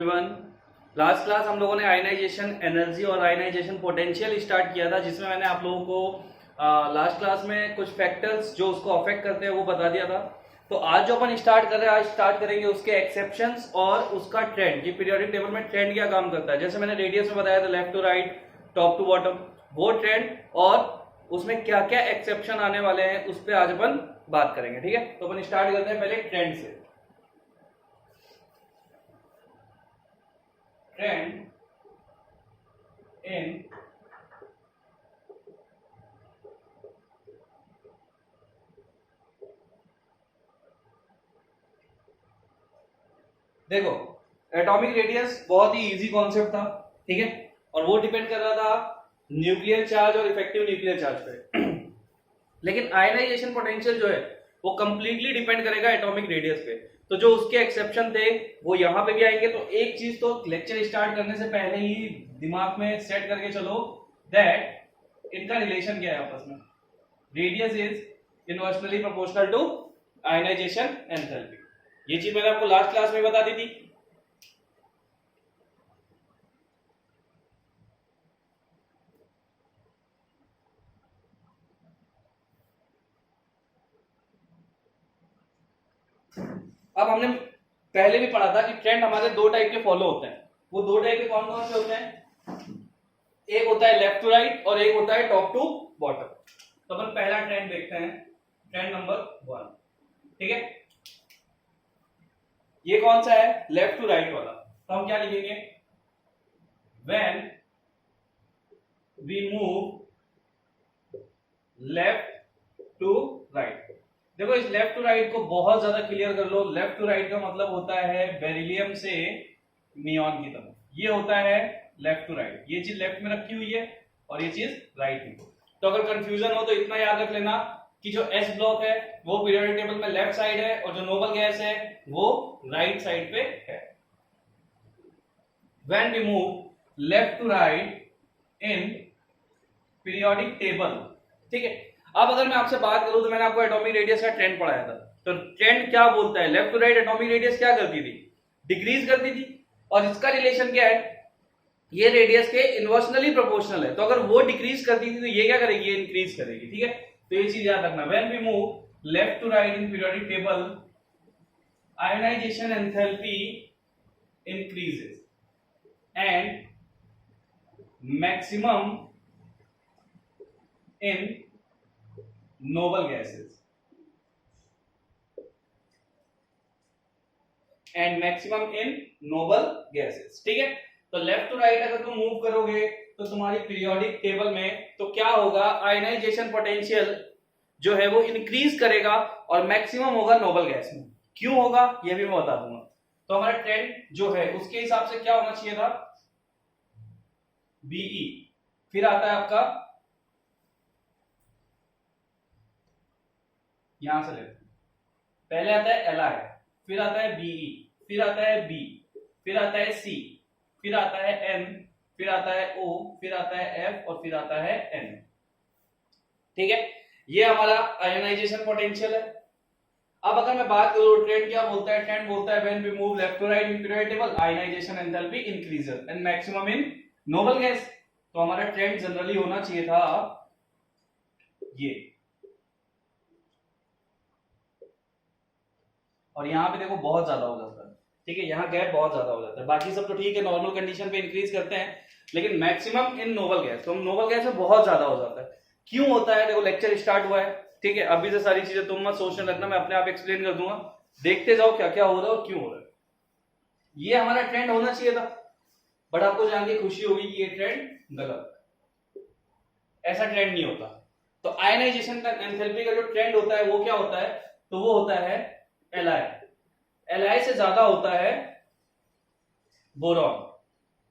Everyone, last class हम लोगों ने आयनाइजेशन एनर्जी और आयनाइजेशन पोटेंशियल स्टार्ट किया था, जिसमें मैंने आप लोगों को लास्ट क्लास में कुछ फैक्टर्स जो उसको अफेक्ट करते हैं वो बता दिया था। तो आज जो अपन स्टार्ट कर रहे हैं, आज स्टार्ट करेंगे उसके एक्सेप्शंस और उसका ट्रेंड कि पीरियोडिक टेबल में ट्रेंड क्या काम करता है। जैसे मैंने रेडियस में बताया था, left to right, top to bottom, वो ट्रेंड और उसमें क्या क्या एक्सेप्शन आने वाले हैं उस पर आज अपन बात करेंगे। ठीक है, तो अपन स्टार्ट करते हैं पहले ट्रेंड से। ट्रेंड इन देखो, एटॉमिक रेडियस बहुत ही इजी कॉन्सेप्ट था, ठीक है, और वो डिपेंड कर रहा था न्यूक्लियर चार्ज और इफेक्टिव न्यूक्लियर चार्ज पे। लेकिन आयनाइजेशन पोटेंशियल जो है वो कंप्लीटली डिपेंड करेगा एटॉमिक रेडियस पे। तो जो उसके एक्सेप्शन थे वो यहां पे भी आएंगे। तो एक चीज तो लेक्चर स्टार्ट करने से पहले ही दिमाग में सेट करके चलो दैट इनका रिलेशन क्या है आपस में। Radius is inversely proportional to ionization enthalpy. ये चीज मैंने आपको लास्ट क्लास में बता दी थी। अब हमने पहले भी पढ़ा था कि ट्रेंड हमारे दो टाइप के फॉलो होते हैं। वो दो टाइप के कौन कौन से होते हैं? एक होता है लेफ्ट टू राइट और एक होता है टॉप टू बॉटम। तो अपन पहला ट्रेंड देखते हैं, ट्रेंड नंबर 1। ठीक है, ये कौन सा है? लेफ्ट टू राइट वाला। तो हम क्या लिखेंगे? When we move left to right. देखो, इस लेफ्ट टू राइट को बहुत ज्यादा क्लियर कर लो। लेफ्ट टू राइट का मतलब होता है बेरिलियम से नियॉन की तरफ। ये होता है लेफ्ट टू राइट। ये चीज लेफ्ट में रखी हुई है और ये चीज राइट में। तो अगर कंफ्यूजन हो तो इतना याद रख लेना कि जो एस ब्लॉक है वो पीरियोडिक टेबल में लेफ्ट साइड है और जो नोबल गैस है वो राइट साइड पे है। When we move left to right in periodic table. ठीक है, अब अगर मैं आपसे बात करूं तो मैंने आपको एटॉमिक रेडियस का ट्रेंड पढ़ाया था। तो ट्रेंड क्या बोलता है? Left to right atomic radius क्या करती थी? डिक्रीज करती थी। और इसका रिलेशन क्या है? ये रेडियस के इनवर्सनली प्रोपोर्शनल है। तो अगर वो डिक्रीज करती थी तो ये क्या करेगी? ये इंक्रीज करेगी। ठीक है, तो ये चीज याद रखना। When we move left to right in periodic table ionization enthalpy increases and maximum in noble gases and maximum in noble gases। ठीक है, तो लेफ्ट टू राइट अगर तुम मूव करोगे तो तुम्हारी पीरियोडिक टेबल में तो क्या होगा? आयनाइजेशन पोटेंशियल जो है वो इंक्रीज करेगा और मैक्सिमम होगा नोबल गैस में। क्यों होगा ये भी मैं बता दूंगा। तो हमारा ट्रेंड जो है उसके हिसाब से क्या होना चाहिए था? बीई, फिर आता है आपका, यहां से लेते हैं, पहले आता है Li, फिर आता है Be, फिर आता है B, फिर आता है C, फिर आता है N, फिर आता है O, फिर आता है F और फिर आता है N। ठीक है, ये हमारा आयनाइजेशन पोटेंशियल है। अब अगर मैं बात करूं ट्रेंड क्या बोलता है? ट्रेंड बोलता है when we move left to right in periodic table ionization enthalpy increases and maximum in noble gas. तो हमारा ट्रेंड जनरली होना चाहिए था ये। और यहाँ पे देखो बहुत ज्यादा हो जाता है। ठीक है, यहाँ गैप बहुत ज्यादा हो जाता है। बाकी सब तो ठीक है, नॉर्मल कंडीशन पे इंक्रीज करते हैं, लेकिन मैक्सिमम इन नोबल गैस, तो नोबल गैस में बहुत ज्यादा हो जाता है। क्यों होता है? देखो, लेक्चर स्टार्ट हुआ है, ठीक है, अभी से सारी चीजें तुम मत सोचने लगना, मैं अपने आप एक्सप्लेन कर दूंगा। देखते जाओ क्या क्या हो रहा है और क्यों हो रहा है। ये हमारा ट्रेंड होना चाहिए था, बट आपको जान के खुशी होगी कि ये ट्रेंड गलत, ऐसा ट्रेंड नहीं होता। तो आयनाइजेशन एंथैल्पी का जो ट्रेंड होता है वो क्या होता है? तो वो होता है Li से ज्यादा होता है बोरॉन,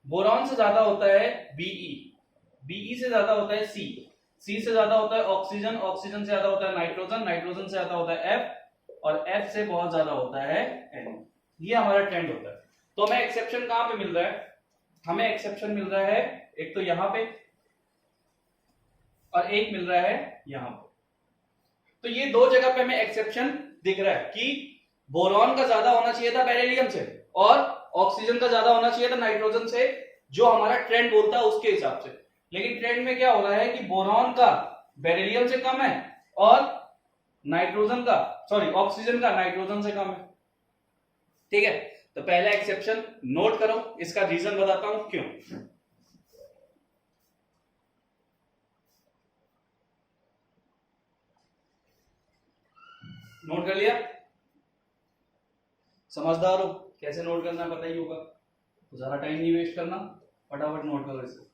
बोरॉन से ज्यादा होता है Be से ज्यादा होता है C से ज्यादा होता है ऑक्सीजन से ज्यादा होता है नाइट्रोजन से ज्यादा होता है F और F से बहुत ज्यादा होता है N। ये हमारा ट्रेंड होता है। तो हमें एक्सेप्शन कहां पे मिल रहा है? हमें एक्सेप्शन मिल रहा है एक तो यहां पे और एक मिल रहा है यहां पे। तो ये दो जगह पे हमें एक्सेप्शन दिख रहा है कि बोरॉन का ज्यादा होना चाहिए था बेरिलियम से और ऑक्सीजन का ज्यादा होना चाहिए था नाइट्रोजन से, जो हमारा ट्रेंड बोलता है उसके हिसाब से। लेकिन ट्रेंड में क्या हो रहा है कि बोरॉन का बेरिलियम से कम है और नाइट्रोजन का, सॉरी ऑक्सीजन का नाइट्रोजन से कम है। ठीक है, तो पहला एक्सेप्शन नोट करो, इसका रीजन बताता हूं क्यों। नोट कर लिया? समझदार हो, कैसे नोट करना है पता ही होगा, तो ज्यादा टाइम नहीं वेस्ट करना, फटाफट नोट करो इसको।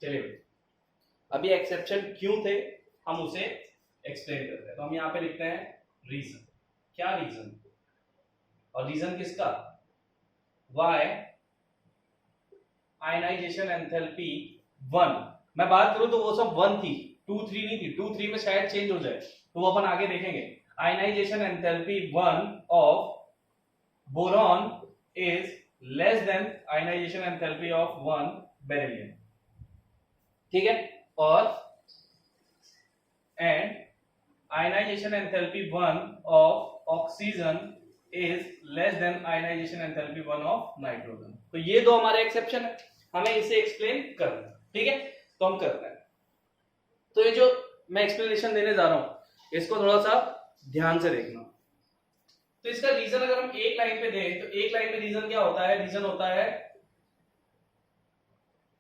चलिए, अभी एक्सेप्शन क्यों थे हम उसे एक्सप्लेन करते हैं। तो हम यहां पे लिखते हैं रीजन। क्या रीजन? और रीजन किसका? Why ionization enthalpy 1। मैं बात करूं तो वो सब 1 थी, 2 3 नहीं थी। 2 3 में शायद चेंज हो जाए, तो वो अपन आगे देखेंगे। Ionization enthalpy 1 of boron is less than ionization enthalpy of 1 beryllium. ठीक है, और and ionization enthalpy 1 of oxygen is less than ionization enthalpy 1 of nitrogen. तो ये दो हमारे एक्सेप्शन है, हमें इसे एक्सप्लेन करना। ठीक है, तो हम करते हैं। तो ये जो मैं एक्सप्लेनेशन देने जा रहा हूं, इसको थोड़ा सा ध्यान से देखना। तो इसका रीजन अगर हम एक लाइन पे दें, तो एक लाइन में रीजन क्या होता है? रीजन होता है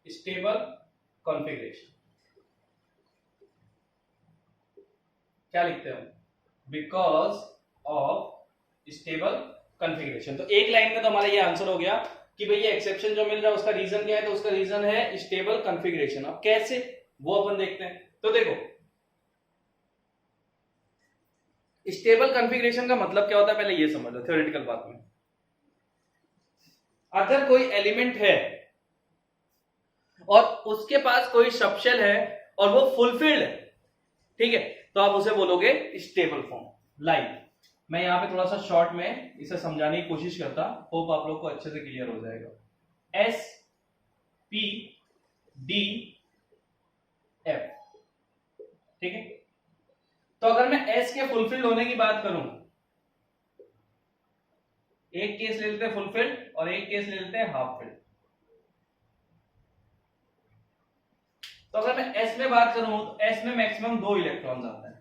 स्टेबल कॉन्फ़िगरेशन। क्या लिखते हैं? Because of stable configuration. तो एक लाइन में तो हमारा ये आंसर हो गया कि भाई ये एक्सेप्शन जो मिल रहा है उसका रीजन क्या है? तो उसका रीजन है स्टेबल कॉन्फ़िगरेशन। अब कैसे, वो अपन देखते हैं। तो देखो, स्टेबल कॉन्फ़िगरेशन का मतलब क्या होता है पहले ये समझ लो थ्योरेटिकल बात में। अगर कोई एलिमेंट है और उसके पास कोई सबशेल है और वो फुलफिल्ड है, ठीक है, तो आप उसे बोलोगे स्टेबल फॉर्म। लाइक मैं यहां पे थोड़ा सा शॉर्ट में इसे समझाने की कोशिश करता, होप आप लोग को अच्छे से क्लियर हो जाएगा। एस पी डी एफ, ठीक है। तो अगर मैं एस के फुलफिल्ड होने की बात करूं, एक केस ले लेते हैं फुलफिल्ड और एक केस ले लेते हैं हाफ फिल्ड। तो अगर मैं एस में बात करूं तो एस में मैक्सिमम 2 इलेक्ट्रॉन्स आते हैं,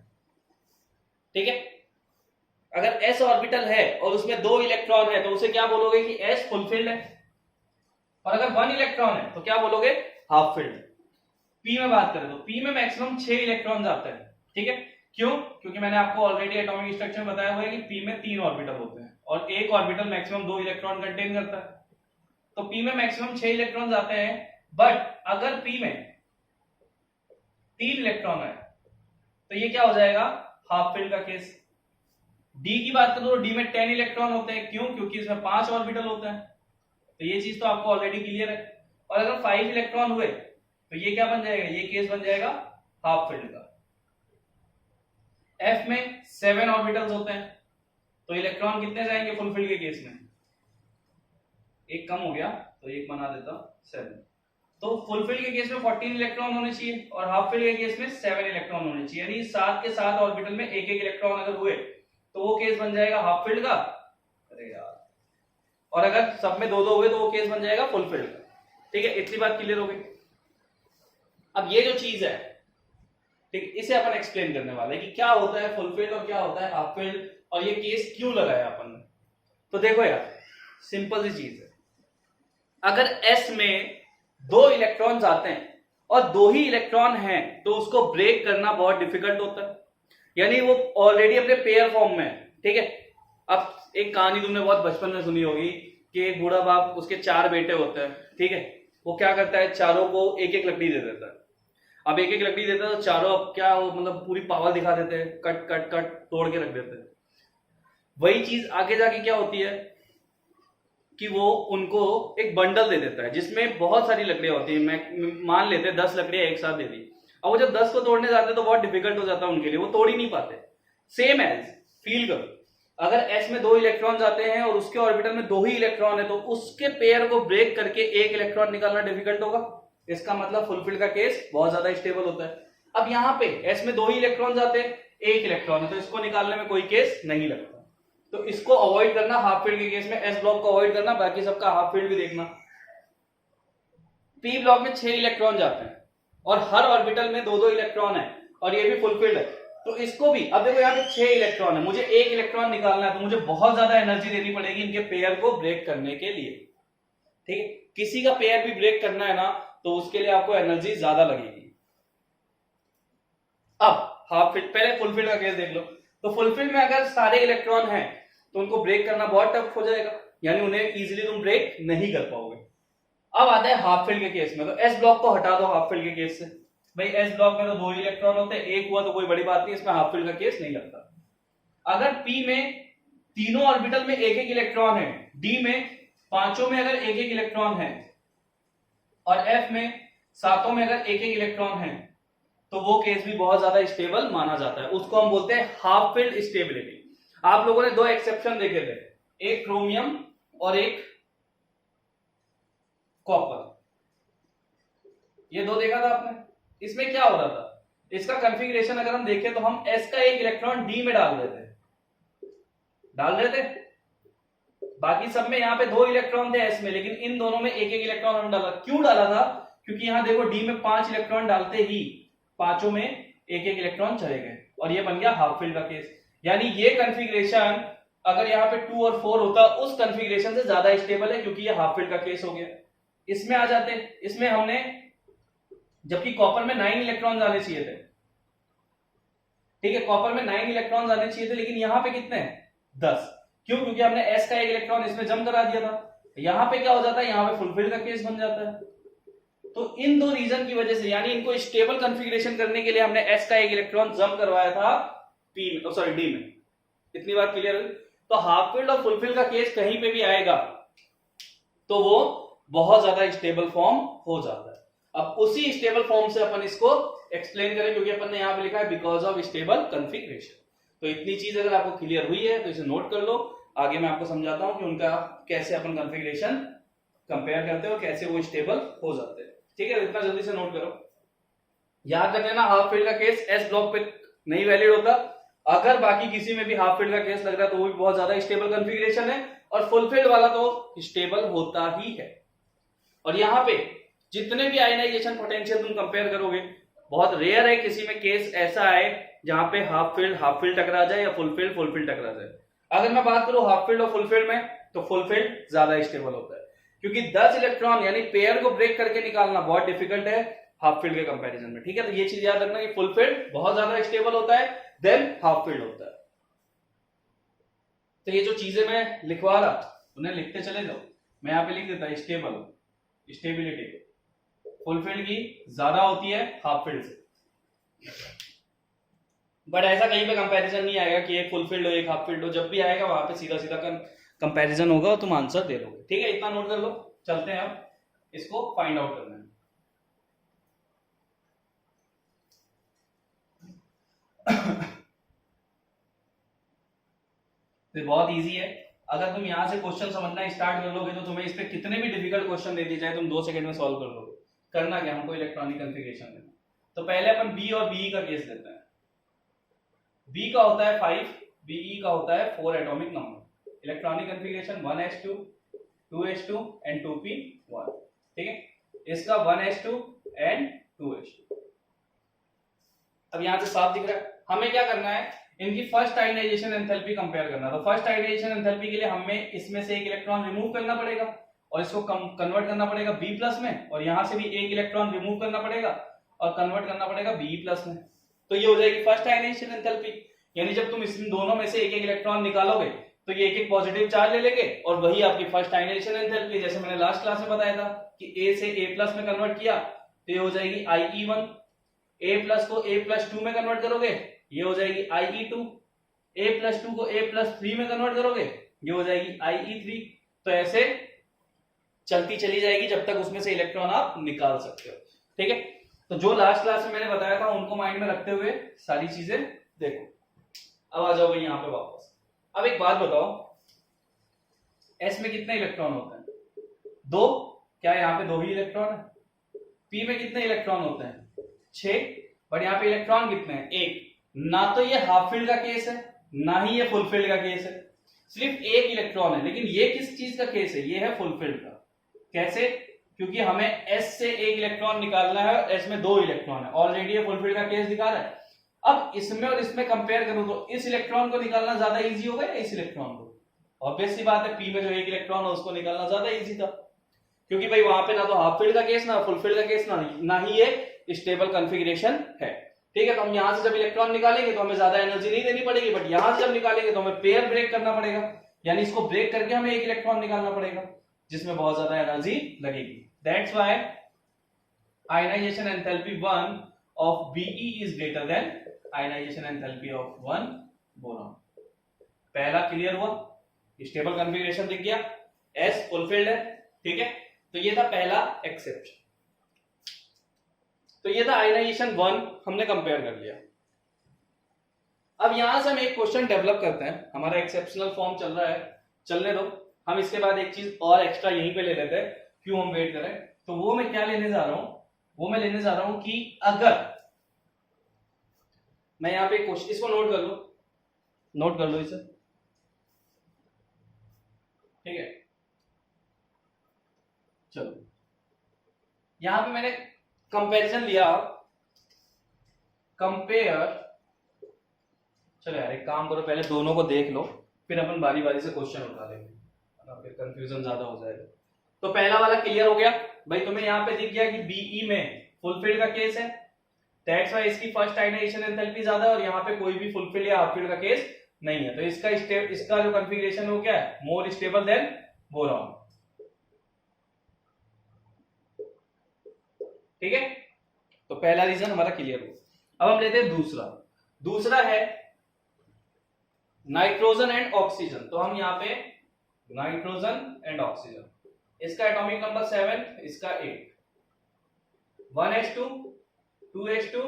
ठीक है। अगर एस ऑर्बिटल है और उसमें 2 इलेक्ट्रॉन है तो उसे क्या बोलोगे कि एस फुलफिल्ड है। और अगर 1 इलेक्ट्रॉन है तो क्या बोलोगे? Half filled. पी में बात करें तो पी में मैक्सिमम 6 इलेक्ट्रॉन्स आते हैं, ठीक है। क्यों? क्योंकि मैंने आपको ऑलरेडी एटॉमिक स्ट्रक्चर में बताया हुआ है कि पी में 3 ऑर्बिटल होते हैं और एक ऑर्बिटल मैक्सिमम 2 इलेक्ट्रॉन कंटेन करता है। तो पी में मैक्सिमम 6 इलेक्ट्रॉन्स आते हैं। बट अगर पी में 3 इलेक्ट्रॉन है तो ये क्या हो जाएगा? हाफ फिल्ड का केस। डी की बात करो तो डी में 10 इलेक्ट्रॉन होते हैं। क्यों? क्योंकि इसमें 5 ऑर्बिटल होते हैं। तो ये चीज तो आपको ऑलरेडी क्लियर है। और अगर 5 इलेक्ट्रॉन हुए तो ये क्या बन जाएगा? ये केस बन जाएगा हाफ फिल्ड का। एफ में 7 ऑर्बिटल्स होते हैं तो इलेक्ट्रॉन कितने जाएंगे फुलफिल्ड के केस में? एक कम हो गया तो एक बना देता हूं, 7। तो फुलफिल्ड के केस में 14 इलेक्ट्रॉन होने चाहिए और हाफ फिल्ड के केस में 7 इलेक्ट्रॉन होने चाहिए। यानी 7 के 7 ऑर्बिटल में एक एक इलेक्ट्रॉन अगर हुए तो वो केस बन जाएगा हाफ फिल्ड का। अरे यार, और अगर सब में 2-2 हुए तो वो केस बन जाएगा फुलफिल्ड का। ठीक है, इतनी बात क्लियर हो गई। अब ये जो चीज है, ठीक है, इसे अपन एक्सप्लेन करने वाले हैं कि क्या होता है फुलफिल्ड और क्या होता है हाफ फिल्ड और ये केस क्यों लगाया अपन ने। तो देखो यार, सिंपल सी चीज है। अगर एस में 2 इलेक्ट्रॉन्स आते हैं और 2 ही इलेक्ट्रॉन हैं तो उसको ब्रेक करना बहुत डिफिकल्ट होता है। यानी वो ऑलरेडी अपने पेयर फॉर्म में है, ठीक है। अब एक कहानी तुमने बहुत बचपन में सुनी होगी कि एक बूढ़ा बाप, उसके 4 बेटे होते हैं, ठीक है। वो क्या करता है, चारों को एक एक लकड़ी दे देता है। अब एक एक लकड़ी देता है तो चारों अब क्या हो, मतलब पूरी पावर दिखा देते हैं, कट कट कट तोड़ के रख देते हैं। वही चीज आगे जाके क्या होती है कि वो उनको एक बंडल दे देता है जिसमें बहुत सारी लकड़ियां होती है। मैं मान लेते हैं 10 लकड़ियां एक साथ दे दी। अब वो जब 10 को तोड़ने जाते हैं तो बहुत डिफिकल्ट हो जाता है उनके लिए, वो तोड़ ही नहीं पाते। सेम एज फील करो, अगर एस में 2 इलेक्ट्रॉन आते हैं और उसके ऑर्बिटल में 2 ही इलेक्ट्रॉन है तो उसके पेयर को ब्रेक करके एक इलेक्ट्रॉन निकालना डिफिकल्ट होगा। इसका मतलब फुलफिल का केस बहुत ज्यादा स्टेबल होता है। अब यहाँ पे s में 2 ही इलेक्ट्रॉन आते हैं, 1 इलेक्ट्रॉन है, तो इसको निकालने में कोई केस नहीं लगता। तो इसको अवॉइड करना, हाफ फील्ड के केस में s ब्लॉक को अवॉइड करना, बाकी सबका हाफ फील्ड भी देखना। p ब्लॉक में 6 इलेक्ट्रॉन जाते हैं और हर ऑर्बिटल में 2-2 इलेक्ट्रॉन है और ये भी फुलफिल्ड है, तो इसको भी, अब देखो यहाँ पे 6 इलेक्ट्रॉन है, मुझे 1 इलेक्ट्रॉन निकालना है, तो मुझे बहुत ज्यादा एनर्जी देनी पड़ेगी इनके पेयर को ब्रेक करने के लिए। ठीक है, किसी का पेयर भी ब्रेक करना है ना, तो उसके लिए आपको एनर्जी ज्यादा लगेगी। अब हाफ फील्ड, पहले फुलफिल्ड का केस देख लो। तो फुलफिल्ड में अगर सारे इलेक्ट्रॉन हैं तो उनको ब्रेक करना बहुत टफ हो जाएगा, यानी उन्हें इजीली तुम ब्रेक नहीं कर पाओगे। अब आता है हाफ फील्ड के केस में, तो एस ब्लॉक को हटा दो हाफ फील्ड के केस से। भाई एस ब्लॉक में तो 2 इलेक्ट्रॉन होते हैं, 1 हुआ तो कोई बड़ी बात नहीं, इसमें हाफ फील्ड का केस नहीं लगता। अगर पी में तीनों ऑर्बिटल में 1-1 इलेक्ट्रॉन है, डी में पांचों में अगर 1-1 इलेक्ट्रॉन है और एफ में सातों में अगर 1-1 इलेक्ट्रॉन है, तो वो केस भी बहुत ज्यादा स्टेबल माना जाता है, उसको हम बोलते हैं हाफ फील्ड स्टेबिलिटी। आप लोगों ने 2 एक्सेप्शन देखे थे, एक क्रोमियम और एक कॉपर, ये 2 देखा था आपने। इसमें क्या हो रहा था, इसका कॉन्फ़िगरेशन अगर हम देखें तो हम s का 1 इलेक्ट्रॉन d में डाल रहे थे, बाकी सब में यहाँ पे 2 इलेक्ट्रॉन थे s में, लेकिन इन दोनों में 1-1 इलेक्ट्रॉन हम डाला। क्यों डाला था, क्योंकि यहाँ देखो d में 5 इलेक्ट्रॉन डालते ही पांचों में 1-1 इलेक्ट्रॉन चले गए और ये बन गया हाफ फील्ड का केस। यानी ये कॉन्फ़िगरेशन अगर यहाँ पे 2 और 4 होता, उस कॉन्फ़िगरेशन से ज्यादा स्टेबल है, क्योंकि ये हाफ फील्ड का केस हो गया। इसमें आ जाते, इसमें हमने, जबकि कॉपर में 9 इलेक्ट्रॉन आने चाहिए थे, ठीक है, कॉपर में 9 इलेक्ट्रॉन आने चाहिए थे, लेकिन यहाँ पे कितने हैं, 10। क्यों, क्योंकि हमने s का 1 इलेक्ट्रॉन इसमें जम करा दिया था। यहाँ पे क्या हो जाता है, यहाँ पे फुलफिल का केस बन जाता है। तो इन 2 रीजन की वजह से, यानी इनको स्टेबल कॉन्फ़िगरेशन करने के लिए हमने s का 1 इलेक्ट्रॉन जम करवाया था p में, सॉरी d में। इतनी बात क्लियर है। तो हाफ फील्ड और फुलफिल का केस कहीं पे भी आएगा तो वो बहुत ज्यादा स्टेबल फॉर्म हो जाता है। अब उसी स्टेबल फॉर्म से अपन इसको एक्सप्लेन करें, क्योंकि अपन ने यहां पे लिखा है बिकॉज ऑफ स्टेबल कॉन्फ़िगरेशन। तो इतनी चीज अगर आपको क्लियर हुई है तो इसे नोट कर लो। आगे मैं आपको समझाता हूं कि उनका कैसे अपन कॉन्फ़िगरेशन कंपेयर करते हैं और कैसे वो स्टेबल हो जाते हैं। ठीक है, इतना जल्दी से नोट करो। याद रख लेना, हाफ फील्ड का केस एस ब्लॉक पे नहीं वैलिड होता। अगर बाकी किसी में भी हाफ फील्ड का केस लग रहा है तो वो भी बहुत ज्यादा स्टेबल कॉन्फ़िगरेशन है, और फुलफिल्ड वाला तो स्टेबल होता ही है। और यहाँ पे जितने भी आयनाइजेशन पोटेंशियल तुम कंपेयर करोगे, बहुत रेयर है किसी में केस ऐसा आए जहां पे हाफ फील्ड टकरा जाए या फुलफिल्ड टकरा जाए। अगर मैं बात करूं हाफ फील्ड और फुलफिल्ड में, तो फुलफिल्ड ज्यादा स्टेबल होता है, क्योंकि 10 इलेक्ट्रॉन यानी पेयर को ब्रेक करके निकालना बहुत डिफिकल्ट है हाफ फील्ड के कंपैरिजन में। ठीक है, तो ये चीज याद रखना कि फुलफिल्ड बहुत ज्यादा स्टेबल होता है देन हाफ फील्ड होता है। तो ये जो चीजें मैं लिखवा रहा उन्हें लिखते चले जाओ। मैं यहाँ पे लिख देता स्टेबल, स्टेबिलिटी फुलफिल्ड की ज्यादा होती है हाफ फील्ड से, बट ऐसा कहीं पे कंपैरिजन नहीं आएगा कि एक फुलफिल्ड हो एक हाफ फील्ड हो। जब भी आएगा वहां पे सीधा सीधा कंपैरिजन होगा और तुम आंसर दे दोगे। ठीक है, इतना नोट कर लो। चलते हैं अब इसको फाइंड आउट करने में। तो बहुत इजी है, अगर तुम यहां से क्वेश्चन समझना स्टार्ट कर लोगे तो तुम्हें इस पे कितने भी डिफिकल्ट क्वेश्चन दे दिए जाए तुम 2 सेकंड में सॉल्व कर लोगे। करना क्या, हमको इलेक्ट्रॉनिक कॉन्फ़िगरेशन देना। तो पहले अपन बी और बीई का केस लेते हैं। बी का होता है 5, बीई का होता है 4 atomic number. Electronic configuration 1s2 2s2 and 2p1। ठीक है, इसका 1s2 एंड 2s2। अब यहां से साफ दिख रहा है। हमें क्या करना है, इनकी फर्स्ट आयनाइजेशन एंथैल्पी कंपेयर करना। तो फर्स्ट आयनाइजेशन एंथैल्पी के लिए हमें इसमें से एक इलेक्ट्रॉन रिमूव करना पड़ेगा और इसको कन्वर्ट करना पड़ेगा B+ में, और यहां से भी एक इलेक्ट्रॉन रिमूव करना पड़ेगा और कन्वर्ट करना पड़ेगा Be+ में। तो ये हो जाएगी फर्स्ट आयनाइजेशन एंथैल्पी। यानी जब तुम इन दोनों में से एक एक इलेक्ट्रॉन निकालोगे तो ये एक एक पॉजिटिव चार्ज ले लेंगे और वही आपकी फर्स्ट आयनाइजेशन एंथैल्पी। जैसे मैंने लास्ट क्लास में बताया था कि A से A+ में कन्वर्ट किया तो ये हो जाएगी IE1, A+ को A+2 में कन्वर्ट करोगे ये हो जाएगी IE2, A+2 को A+3 में कन्वर्ट करोगे ये हो जाएगी IE3। तो ऐसे चलती चली जाएगी जब तक उसमें से इलेक्ट्रॉन आप निकाल सकते हो। ठीक है, तो जो लास्ट क्लास में मैंने बताया था उनको माइंड में रखते हुए सारी चीजें देखो। अब आ जाओ भाई यहाँ पे वापस। अब एक बात बताओ, S में कितने इलेक्ट्रॉन होते हैं? 2। क्या यहाँ पे 2 ही इलेक्ट्रॉन है? पी में कितने इलेक्ट्रॉन होते हैं? 6, बट यहाँ पे इलेक्ट्रॉन कितने हैं? 1। ना तो ये हाफ फील्ड का केस है, ना ही ये फुल फील्ड का केस है, सिर्फ एक इलेक्ट्रॉन है। लेकिन ये किस चीज का केस है? ये है फुल फील्ड का। कैसे? क्योंकि हमें S से एक इलेक्ट्रॉन निकालना है और S में 2 इलेक्ट्रॉन है, ऑलरेडी ये फुल फील्ड का केस दिखा रहा है। अब इसमें और इसमें कंपेयर करूं तो इस इलेक्ट्रॉन को निकालना ज्यादा इजी होगा या इस इलेक्ट्रॉन को? ऑब्वियस सी बात है, पी में जो एक इलेक्ट्रॉन है उसको निकालना ज्यादा इजी था, क्योंकि भाई वहां पे ना तो हाफ फील्ड का केस, ना फुल फील्ड का केस, ना ही ये स्टेबल कॉन्फ़िगरेशन है। ठीक है, तो हम यहां से जब इलेक्ट्रॉन निकालेंगे तो हमें ज्यादा एनर्जी नहीं देनी पड़ेगी, बट यहां से जब निकालेंगे तो हमें पेयर ब्रेक करना पड़ेगा, यानी इसको ब्रेक करके हमें एक इलेक्ट्रॉन निकालना पड़ेगा, जिसमें बहुत ज्यादा एनर्जी लगेगी। That's why ionization enthalpy 1 of Be is greater than ionization enthalpy of 1 boron. पहला क्लियर हुआ, स्टेबल कॉन्फ़िगरेशन दिख गया, S फुलफिल्ड है। ठीक है, तो ये था पहला एक्सेप्शन। तो ये था आयनाइजेशन 1, हमने कंपेयर कर लिया। अब यहां से हम एक क्वेश्चन डेवलप करते हैं, हमारा एक्सेप्शनल फॉर्म चल रहा है, चलने दो, हम इसके बाद एक चीज और एक्स्ट्रा यहीं पे ले लेते हैं, क्यों हम वेट करें। तो वो मैं क्या लेने जा रहा हूं? वो मैं लेने जा रहा हूं कि अगर मैं यहां पे क्वेश्चन, इसको नोट कर लो, नोट कर लो इसे। ठीक है, चलो यहां पे मैंने कंपैरिजन लिया, कंपेयर। चलो यार एक काम करो, पहले दोनों को देख लो, फिर अपन बारी बारी से क्वेश्चन उठा लेंगे, फिर कंफ्यूजन ज्यादा हो जाएगा। तो पहला वाला क्लियर हो गया भाई, तुम्हें यहाँ पे दिख गया कि Be में फुलफिल्ड का केस है, दैट्स व्हाई इसकी फर्स्ट आयनाइजेशन एंथैल्पी ज्यादा है, और यहाँ पे कोई भी फुलफिल्ड या हाफ फील्ड का केस नहीं है। तो इसका जो कॉन्फ़िगरेशन हो क्या है? More stable then boron. ठीक है, तो पहला रीजन हमारा क्लियर हो। अब हम लेते हैं दूसरा है नाइट्रोजन एंड ऑक्सीजन। तो हम यहाँ पे नाइट्रोजन एंड ऑक्सीजन, इसका एटॉमिक नंबर 7, इसका 8, 1s2 2s2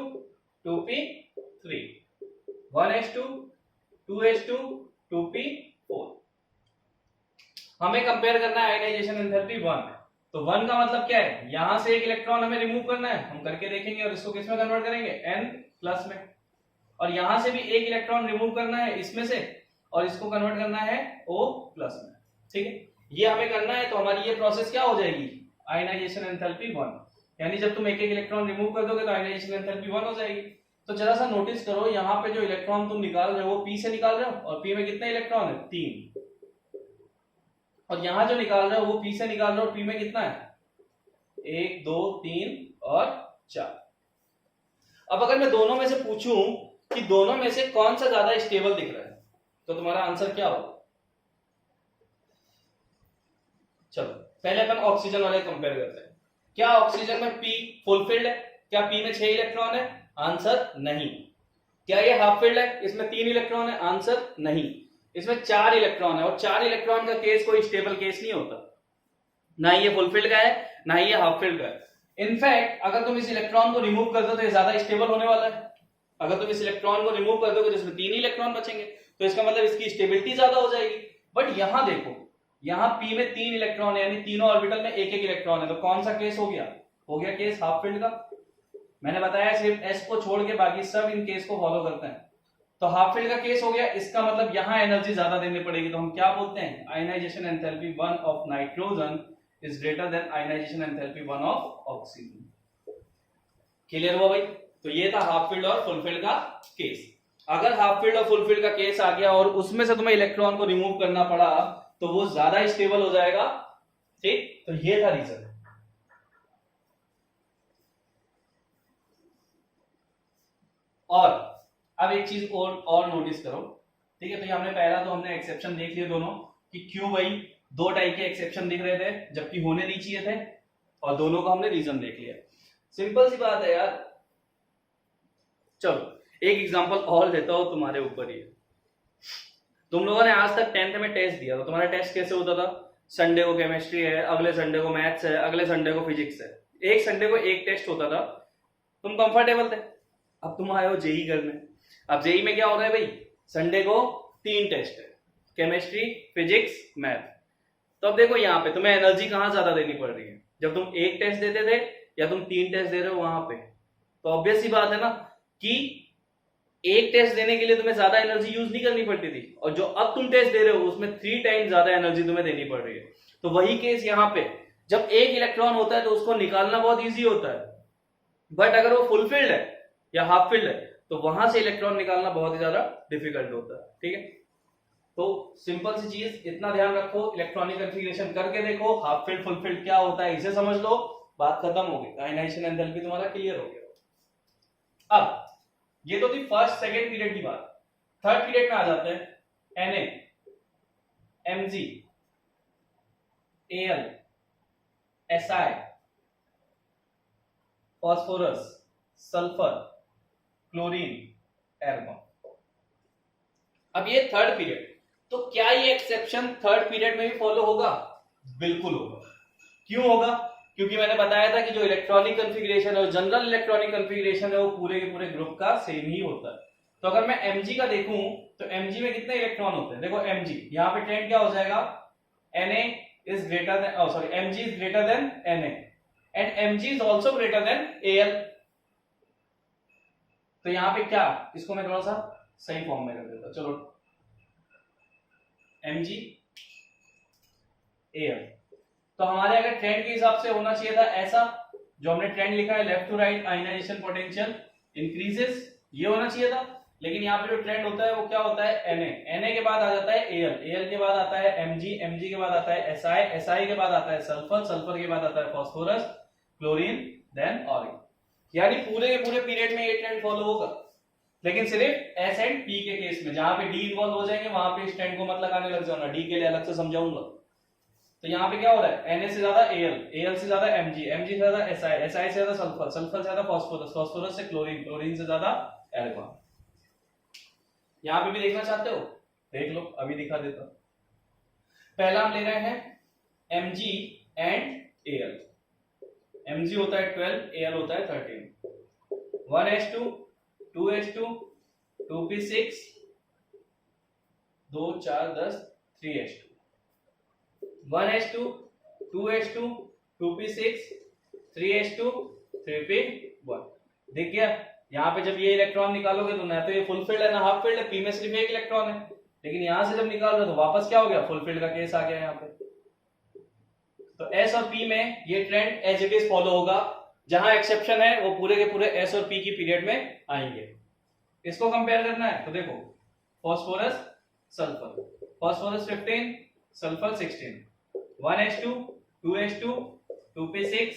2p3, 1s2 2s2 2p4। हमें कंपेयर करना है आयनाइजेशन एंथैल्पी 1। तो 1 का मतलब क्या है? यहां से एक इलेक्ट्रॉन हमें रिमूव करना है, हम करके देखेंगे, और इसको किस में कन्वर्ट करेंगे? n+ में। और यहां से भी एक इलेक्ट्रॉन रिमूव करना है इसमें से, और इसको कन्वर्ट करना है O+ में। ठीक है, ये हमें करना है। तो हमारी ये प्रोसेस क्या हो जाएगी? आयनाइजेशन एंथैल्पी 1, यानी जब तुम एक एक इलेक्ट्रॉन रिमूव कर दोगे तो आयनाइजेशन एंथैल्पी 1 हो जाएगी। तो जरा सा नोटिस करो, यहाँ पे जो इलेक्ट्रॉन तुम निकाल रहे हो वो P से निकाल रहे हो, और P में कितने इलेक्ट्रॉन है? 3। और यहां जो निकाल रहे हो वो P से निकाल रहे हो, P में कितना है? 1 2 3 और 4। अब अगर मैं दोनों में से पूछूं कि दोनों में से कौन सा ज्यादा स्टेबल दिख रहा है, तो तुम्हारा आंसर क्या होगा? चलो पहले अपन ऑक्सीजन वाले कंपेयर करते हैं। क्या ऑक्सीजन में P फुलफिल्ड है? क्या P में 6 इलेक्ट्रॉन है? आंसर नहीं। क्या ये हाफ फिल्ड है? इसमें 3 इलेक्ट्रॉन है? आंसर नहीं। इसमें 4 इलेक्ट्रॉन है, और 4 इलेक्ट्रॉन का केस कोई स्टेबल केस नहीं होता, ना ये फुलफिल्ड का है ना ही ये हाफ फिल्ड का है। इनफैक्ट अगर तुम इस इलेक्ट्रॉन को रिमूव कर दो तो ये ज्यादा स्टेबल होने वाला है। अगर तुम इस इलेक्ट्रॉन को रिमूव कर दोगे जिसमें 3 इलेक्ट्रॉन बचेंगे, तो इसका मतलब इसकी स्टेबिलिटी ज्यादा हो जाएगी। बट यहां देखो, यहाँ P में 3 इलेक्ट्रॉन है, यानी तीनों ऑर्बिटल में एक एक इलेक्ट्रॉन है, तो कौन सा केस हो गया? हो गया केस हाफ फील्ड का। मैंने बताया सिर्फ S को छोड़ के बाकी सब इन केस को फॉलो करते हैं। तो हाफ फील्ड का केस हो गया, इसका मतलब यहां एनर्जी ज्यादा देनी पड़ेगी। तो हम क्या बोलते हैं? Ionization enthalpy 1 of nitrogen is greater than ionization enthalpy 1 of oxygen. Clear हुआ भाई? तो ये था हाफ फील्ड और फुल फील्ड का केस। अगर हाफ फील्ड और फुल फील्ड का केस आ गया और उसमें से तुम्हें इलेक्ट्रॉन को रिमूव करना पड़ा, तो वो ज्यादा स्टेबल हो जाएगा। ठीक, तो ये था रीजन। और अब एक चीज और नोटिस करो। ठीक है, तो हमने पहला तो हमने एक्सेप्शन देख लिए दोनों, कि क्यों भाई 2 टाइप के एक्सेप्शन दिख रहे थे जबकि होने नहीं चाहिए थे, और दोनों का हमने रीजन देख लिया। सिंपल सी बात है यार। चलो एक एग्जांपल और देता हूं, तुम्हारे ऊपर ही। तुम लोगों ने आज तक 10th में टेस्ट दिया, तो तुम्हारा टेस्ट कैसे होता था? संडे को केमिस्ट्री है, अगले संडे को मैथ्स है, अगले संडे को फिजिक्स है, एक संडे को एक टेस्ट होता था, तुम कंफर्टेबल थे। अब तुम आए हो जेई करने। अब जेई में क्या हो रहा है भाई? संडे को 3 टेस्ट है, केमिस्ट्री, फिजिक्स, मैथ। तो अब देखो यहाँ पे तुम्हें एनर्जी कहाँ ज्यादा देनी पड़ रही है, जब तुम एक टेस्ट देते थे या तुम 3 टेस्ट दे रहे हो वहां पे, तो ऑब्वियस सी बात है ना कि एक टेस्ट देने के लिए तुम्हें ज्यादा एनर्जी यूज नहीं करनी पड़ती थी, और जो अब तुम टेस्ट दे रहे हो उसमें 3 टाइम ज्यादा एनर्जी तुम्हें देनी पड़ रही है। तो वही केस यहाँ पे, जब एक इलेक्ट्रॉन होता है तो उसको निकालना बहुत ईजी होता है, बट अगर वो फुलफिल्ड है या हाफ फिल्ड है तो वहां से इलेक्ट्रॉन निकालना बहुत ही ज्यादा डिफिकल्ट होता है। ठीक है, तो सिंपल सी चीज, इतना ध्यान रखो, इलेक्ट्रॉनिक कन्फिगरेशन करके देखो, हाफ फिल्ड फुल फिल्ड क्या होता है इसे समझ लो, बात खत्म हो गई, आयनाइजेशन एंथैल्पी तुम्हारा क्लियर हो गया। अब ये तो थी फर्स्ट सेकेंड पीरियड की बात। थर्ड पीरियड में आ जाते हैं। Na, Mg, Al, Si, phosphorus, sulphur, chlorine, argon. अब ये थर्ड पीरियड, तो क्या ये एक्सेप्शन थर्ड पीरियड में भी फॉलो होगा? बिल्कुल होगा। क्यों होगा? क्योंकि मैंने बताया था कि जो इलेक्ट्रॉनिक कन्फिगरेशन है, जनरल इलेक्ट्रॉनिक कन्फिगरेशन है, वो पूरे के पूरे ग्रुप का सेम ही होता है। तो अगर मैं Mg का देखूं तो Mg में कितने इलेक्ट्रॉन होते हैं? देखो Mg, यहां पे ट्रेंड क्या हो जाएगा? Na is greater than, oh sorry, Mg is greater than Na and Mg is also greater than Al। तो यहां पे क्या, इसको मैं थोड़ा सा सही फॉर्म में कर देता हूं, चलो Mg Al। तो हमारे अगर ट्रेंड के हिसाब से होना चाहिए था ऐसा, जो हमने ट्रेंड लिखा है left to right ionization potential increases, ये होना चाहिए था। लेकिन यहाँ पे जो ट्रेंड होता है वो क्या होता है? Na के बाद आ जाता है Al के बाद आता है Mg के बाद आता है Si के बाद आता है सल्फर के बाद आता है फॉस्फोरस, क्लोरीन, देन ऑरिन। यानी पूरे के पूरे पीरियड में ये ट्रेंड फॉलो होगा, लेकिन सिर्फ S एंड P के केस में, जहां पे D इन्वॉल्व हो जाएंगे वहां पे इस ट्रेंड को मत लगाने लग जाना, D के लिए अलग से समझाऊंगा। तो यहाँ पे क्या हो रहा है? Na से ज्यादा Al से ज्यादा Mg से ज्यादा Si से ज्यादा सल्फर से ज्यादा फॉस्फोरस से क्लोरीन से ज्यादा एर्गॉन। यहाँ पे भी देखना चाहते हो? देख लो, अभी दिखा देता। पहला हम ले रहे हैं Mg एंड Al। Mg होता है 12, Al होता है 13। 1s2 2s2 2p6 2 4 10 3s2 1s2 2s2 2p6 3s2 3p1। देख गया? यहाँ पे जब ये इलेक्ट्रॉन निकालोगे तो ना तो ये फुल फील्ड है ना हाफ फील्ड है, पी में सिर्फ एक इलेक्ट्रॉन है, लेकिन यहां से जब निकाल रहे हो तो वापस क्या हो गया? फुल फील्ड का केस आ गया यहाँ पे। तो एस और पी में ये trend as it is follow होगा, जहां एक्सेप्शन है वो पूरे के पूरे एस और पी की पीरियड में आएंगे। इसको कंपेयर करना है तो देखो, phosphorus sulphur, phosphorus 15 sulphur 16, 1s2 2s2 2p6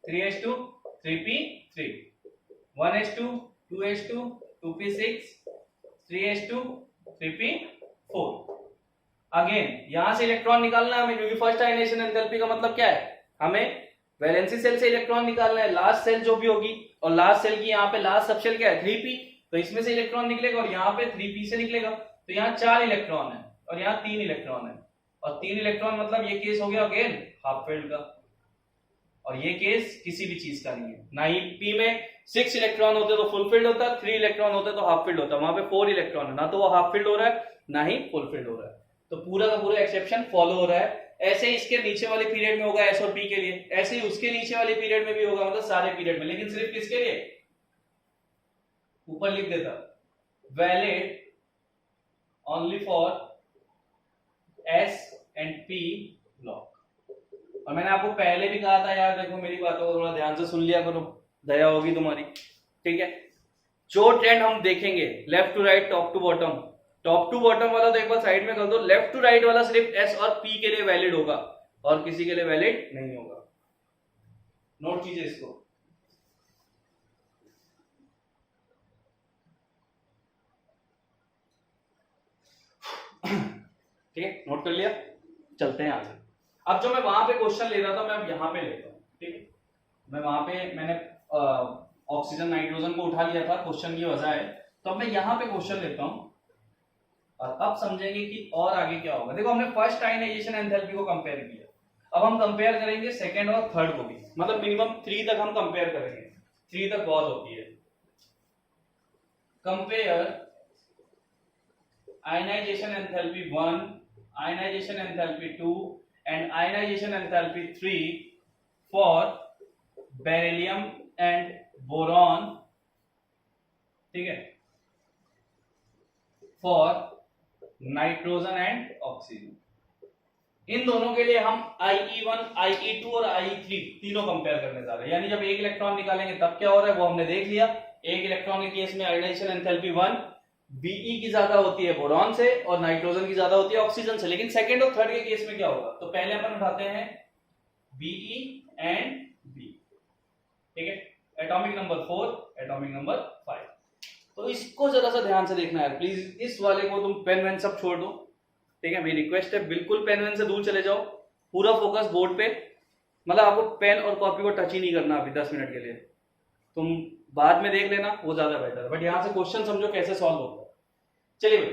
3s2 3p3, 1s2 2s2 2p6 3s2 3p4। Again यहां से इलेक्ट्रॉन निकालना है हमें, क्योंकि फर्स्ट आयनाइजेशन एंथैल्पी का मतलब क्या है? हमें वैलेंसी सेल से इलेक्ट्रॉन निकालना है, लास्ट सेल जो भी होगी, और लास्ट सेल की यहाँ पे लास्ट सब शेल क्या है? 3p, तो इसमें से इलेक्ट्रॉन निकलेगा और यहाँ पे 3p से निकलेगा, तो यहाँ 4 इलेक्ट्रॉन है और यहाँ 3 इलेक्ट्रॉन है, और 3 इलेक्ट्रॉन मतलब ये केस हो गया अगेन हाफ फील्ड का, और ये केस किसी भी चीज का नहीं है। ना ही p में 6 इलेक्ट्रॉन होते तो फुल फील्ड होता, 3 इलेक्ट्रॉन होते तो हाफ फील्ड होता, वहां पे 4 इलेक्ट्रॉन है, ना तो वो हाफ फील्ड हो रहा है ना ही फुल फील्ड हो रहा है। तो पूरा का पूरा एक्सेप्शन फॉलो हो रहा है। ऐसे ही इसके नीचे वाले पीरियड में होगा एस और पी के लिए, ऐसे ही उसके नीचे वाले पीरियड में भी होगा, मतलब सारे पीरियड में। लेकिन सिर्फ किसके लिए? ऊपर लिख देता, valid only for S and P block. और मैंने आपको पहले भी कहा था यार, देखो मेरी बातों को थोड़ा ध्यान से सुन लिया करो, दया होगी तुम्हारी। ठीक है, जो ट्रेंड हम देखेंगे left to right top to bottom, top to bottom वाला तो एक बार साइड में कर दो, लेफ्ट टू राइट वाला सिर्फ एस और पी के लिए वैलिड होगा और किसी के लिए वैलिड नहीं होगा। नोट कीजिए इसको। ठीक है, नोट कर लिया, चलते हैं आगे। अब जो मैं वहां पे क्वेश्चन ले रहा था मैं अब यहां पे लेता हूं। ठीक है, मैं वहां पे मैंने ऑक्सीजन नाइट्रोजन को उठा लिया था, क्वेश्चन की वजह है, तो अब मैं यहां पे क्वेश्चन लेता हूं और अब समझेंगे कि और आगे क्या होगा। देखो, हमने फर्स्ट आयनाइजेशन एंथैल्पी को कंपेयर किया, अब हम कंपेयर करेंगे सेकंड और थर्ड को भी, मतलब मिनिमम 3 तक हम कंपेयर करेंगे, 3 तक बहुत होती है। Compare ionization enthalpy 1, ionization enthalpy 2 and ionization enthalpy 3 for beryllium and boron, ठीक है, फॉर नाइट्रोजन एंड ऑक्सीजन। इन दोनों के लिए हम IE1, IE2 और IE3 तीनों कंपेयर करने जा रहे हैं। यानी जब एक इलेक्ट्रॉन निकालेंगे तब क्या हो रहा है वो हमने देख लिया। एक इलेक्ट्रॉन के केस में आयोनाइजेशन एंथैल्पी 1 Be की ज्यादा होती है बोरॉन से और नाइट्रोजन की ज्यादा होती है ऑक्सीजन से। लेकिन सेकंड और थर्ड के केस में क्या होगा, तो पहले अपन उठाते हैं Be एंड B, ठीक है, एटॉमिक नंबर 4, एटॉमिक नंबर 5। तो इसको जरा सा ध्यान से देखना है प्लीज। इस वाले को तुम पेन वेन सब छोड़ दो, ठीक है, मेरी रिक्वेस्ट है, बिल्कुल पेन वेन से दूर चले जाओ, पूरा फोकस बोर्ड पे। मतलब आपको पेन और कॉपी को टच ही नहीं करना अभी 10 मिनट के लिए, तुम बाद में देख लेना, वो ज्यादा बेटर है। बट यहां से क्वेश्चन समझो कैसे सॉल्व होगा। चलिए भाई,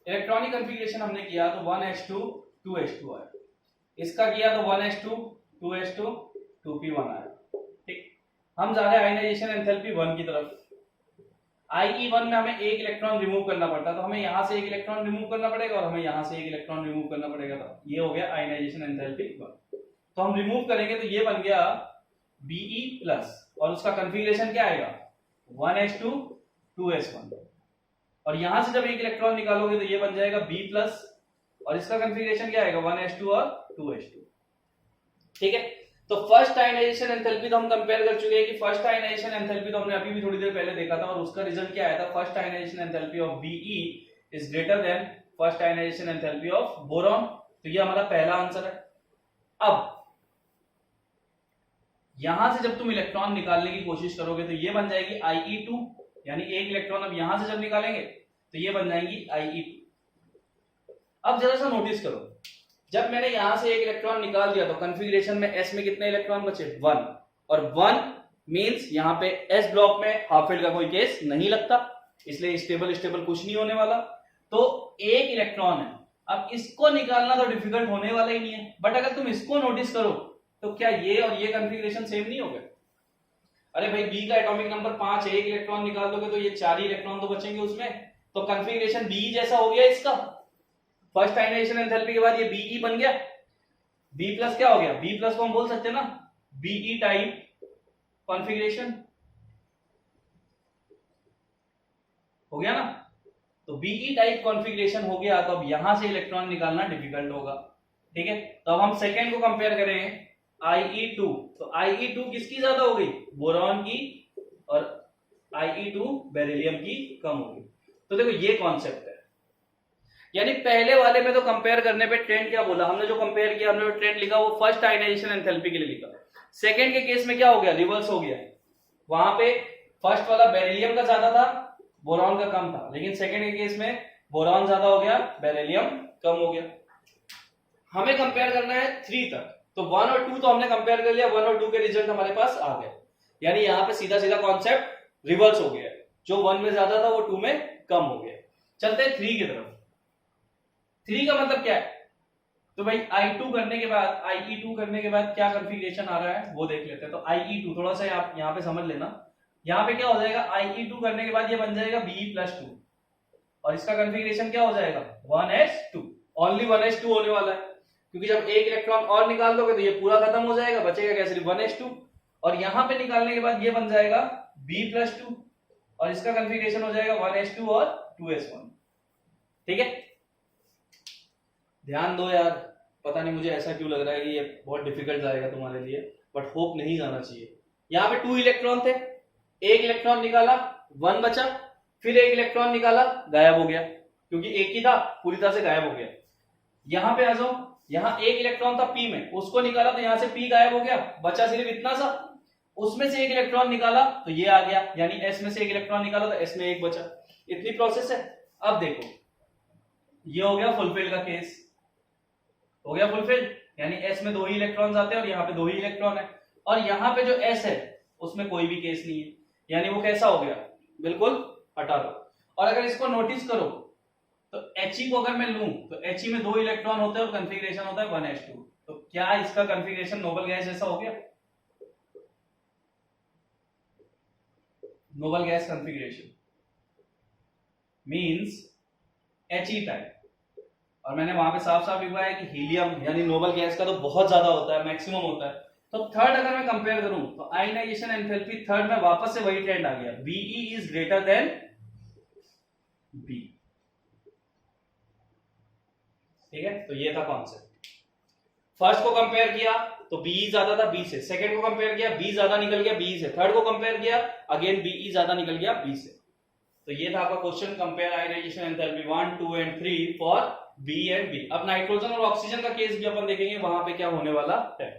इलेक्ट्रॉनिक कंफिगरेशन हमने किया तो 1s2 2s2 आया, इसका किया तो 1s2 2s2 2p1 आया, ठीक। हम जा रहे हैं आयनाइजेशन एंथैल्पी 1 की तरफ। IE1 में हमें एक इलेक्ट्रॉन रिमूव करना पड़ता है, तो हमें यहां से एक इलेक्ट्रॉन रिमूव करना पड़ेगा और हमें यहां से एक इलेक्ट्रॉन रिमूव करना पड़ेगा। तो ये हो गया आयनाइजेशन एंथैल्पी 1। तो हम रिमूव करेंगे तो ये बन गया Be प्लस, और उसका कंफिगरेशन क्या आएगा 1s2 2s1। और यहां से जब एक इलेक्ट्रॉन निकालोगे तो ये बन जाएगा B प्लस, और इसका कंफिगरेशन क्या आएगा 1s2 और 2s2, ठीक है। तो फर्स्ट आयनाइजेशन एंथैल्पी तो हम कंपेयर कर चुके हैं कि फर्स्ट आयनाइजेशन एंथैल्पी तो हमने अभी भी थोड़ी देर पहले देखा था, और उसका रिजल्ट क्या आया था, first ionization enthalpy of Be is greater than first ionization enthalpy of boron. तो ये हमारा पहला आंसर है। अब यहां से जब तुम इलेक्ट्रॉन निकालने की कोशिश करोगे तो ये बन जाएगी IE2, यानी एक इलेक्ट्रॉन अब यहां से जब निकालेंगे तो ये बन जाएगी IE2। अब जरा सा नोटिस करो, जब मैंने यहां से एक इलेक्ट्रॉन निकाल दिया तो कंफिगरेशन में S में कितने इलेक्ट्रॉन बचे 1, और 1 मींस यहां पे S ब्लॉक में हाफ फील्ड का कोई केस नहीं लगता, इसलिए स्टेबल स्टेबल कुछ नहीं होने वाला। तो एक इलेक्ट्रॉन है, अब इसको निकालना तो डिफिकल्ट होने वाला ही नहीं है। बट अगर तुम इसको नोटिस करो तो क्या ये और ये कंफिगरेशन सेम नहीं हो गया? अरे भाई B का एटॉमिक नंबर 5 है, एक इलेक्ट्रॉन निकाल दोगे तो ये 4 ही इलेक्ट्रॉन तो बचेंगे उसमें, तो कंफिगरेशन B जैसा हो गया इसका। फर्स्ट आयनाइजेशन एंथैल्पी के बाद ये Be बन गया, B प्लस क्या हो गया, B प्लस को हम बोल सकते हैं ना Be टाइप कॉन्फ़िगरेशन हो गया ना। तो Be टाइप कॉन्फ़िगरेशन हो गया, तो अब यहां से इलेक्ट्रॉन निकालना डिफिकल्ट होगा, ठीक है। तो अब हम सेकेंड को कंपेयर करें IE2, तो IE2 किसकी ज्यादा हो गई, बोरॉन की, और IE2 बेरिलियम की कम हो गई। तो देखो ये कॉन्सेप्ट है, यानी पहले वाले में तो कंपेयर करने पे ट्रेंड क्या बोला हमने, जो कंपेयर किया हमने जो ट्रेंड लिखा वो फर्स्ट आयनाइजेशन एंथैल्पी के लिए लिखा। सेकंड के केस में क्या हो गया, रिवर्स हो गया, वहां पे फर्स्ट वाला बेरिलियम का ज्यादा था बोरॉन का कम था, लेकिन सेकंड के केस में बोरॉन ज्यादा हो गया बेरिलियम कम हो गया। हमें कंपेयर करना है 3 तक, तो 1 और 2 तो हमने कंपेयर कर लिया, 1 और 2 के रिजल्ट हमारे पास आ गए, यानी यहाँ पे सीधा सीधा कॉन्सेप्ट रिवर्स हो गया, जो 1 में ज्यादा था वो 2 में कम हो गया। चलते हैं 3 की तरफ। 3 का मतलब क्या है, तो भाई I2 करने के बाद IE2 करने के बाद क्या कंफिगरेशन आ रहा है वो देख लेते हैं। तो IE2 थोड़ा सा आप यहाँ पे समझ लेना, यहाँ पे क्या हो जाएगा IE2 करने के बाद ये बन जाएगा Be प्लस 2, और इसका कंफिगरेशन क्या हो जाएगा 1s2, ओनली 1s2 होने वाला है, क्योंकि जब एक इलेक्ट्रॉन और निकाल दोगे तो ये पूरा खत्म हो जाएगा, बचेगा क्या सिर्फ 1s2, और यहां पे निकालने के बाद ये बन जाएगा B प्लस 2, और इसका कंफिगरेशन हो जाएगा 1s2 और 2s1, ठीक है। ध्यान दो यार, पता नहीं मुझे ऐसा क्यों लग रहा है कि ये बहुत डिफिकल्ट जाएगा तुम्हारे लिए, बट होप नहीं जाना चाहिए। यहाँ पे 2 इलेक्ट्रॉन थे, एक इलेक्ट्रॉन निकाला 1 बचा, फिर एक इलेक्ट्रॉन निकाला गायब हो गया, क्योंकि एक ही था पूरी तरह से गायब हो गया। यहाँ पे आ जाओ, यहाँ एक इलेक्ट्रॉन था P में, उसको निकाला तो यहाँ से P गायब हो गया, बचा सिर्फ इतना सा, उसमें से एक इलेक्ट्रॉन निकाला तो ये आ गया, यानी S में से एक इलेक्ट्रॉन निकाला तो S में एक बचा, इतनी प्रोसेस है। अब देखो ये हो गया फुलफिल का केस, हो गया फुलफिल, यानी S में 2 ही इलेक्ट्रॉन आते हैं और यहाँ पे 2 ही इलेक्ट्रॉन है, और यहाँ पे जो S है उसमें कोई भी केस नहीं है, यानी वो कैसा हो गया बिल्कुल हटा दो। और अगर इसको नोटिस करो तो He को अगर मैं लूं तो He में 2 इलेक्ट्रॉन होते हैं और कंफिगरेशन होता है 1s2, तो क्या इसका कंफिगरेशन नोबल गैस जैसा हो गया, noble gas configuration means He type. और मैंने वहां पे साफ साफ लिखा है कि हीलियम यानी नोबल गैस का तो बहुत ज्यादा होता है, मैक्सिमम होता है, तो थर्ड अगर मैं कंपेयर करूं तो आयनाइजेशन एंथैल्पी थर्ड में वापस से वही ट्रेंड आ गया, BE is greater than B. ठीक है, तो ये था कॉन्सेप्ट। फर्स्ट को कंपेयर किया तो बीई ज्यादा था बी से, सेकंड को कंपेयर किया बी ज्यादा निकल गया बी से, थर्ड को कंपेयर किया अगेन बीई ज्यादा निकल गया बी से। तो ये था आपका question, compare ionization enthalpy 1 2 and 3 for B and B. अब नाइट्रोजन और ऑक्सीजन का केस भी अपन देखेंगे, वहां पे क्या होने वाला है,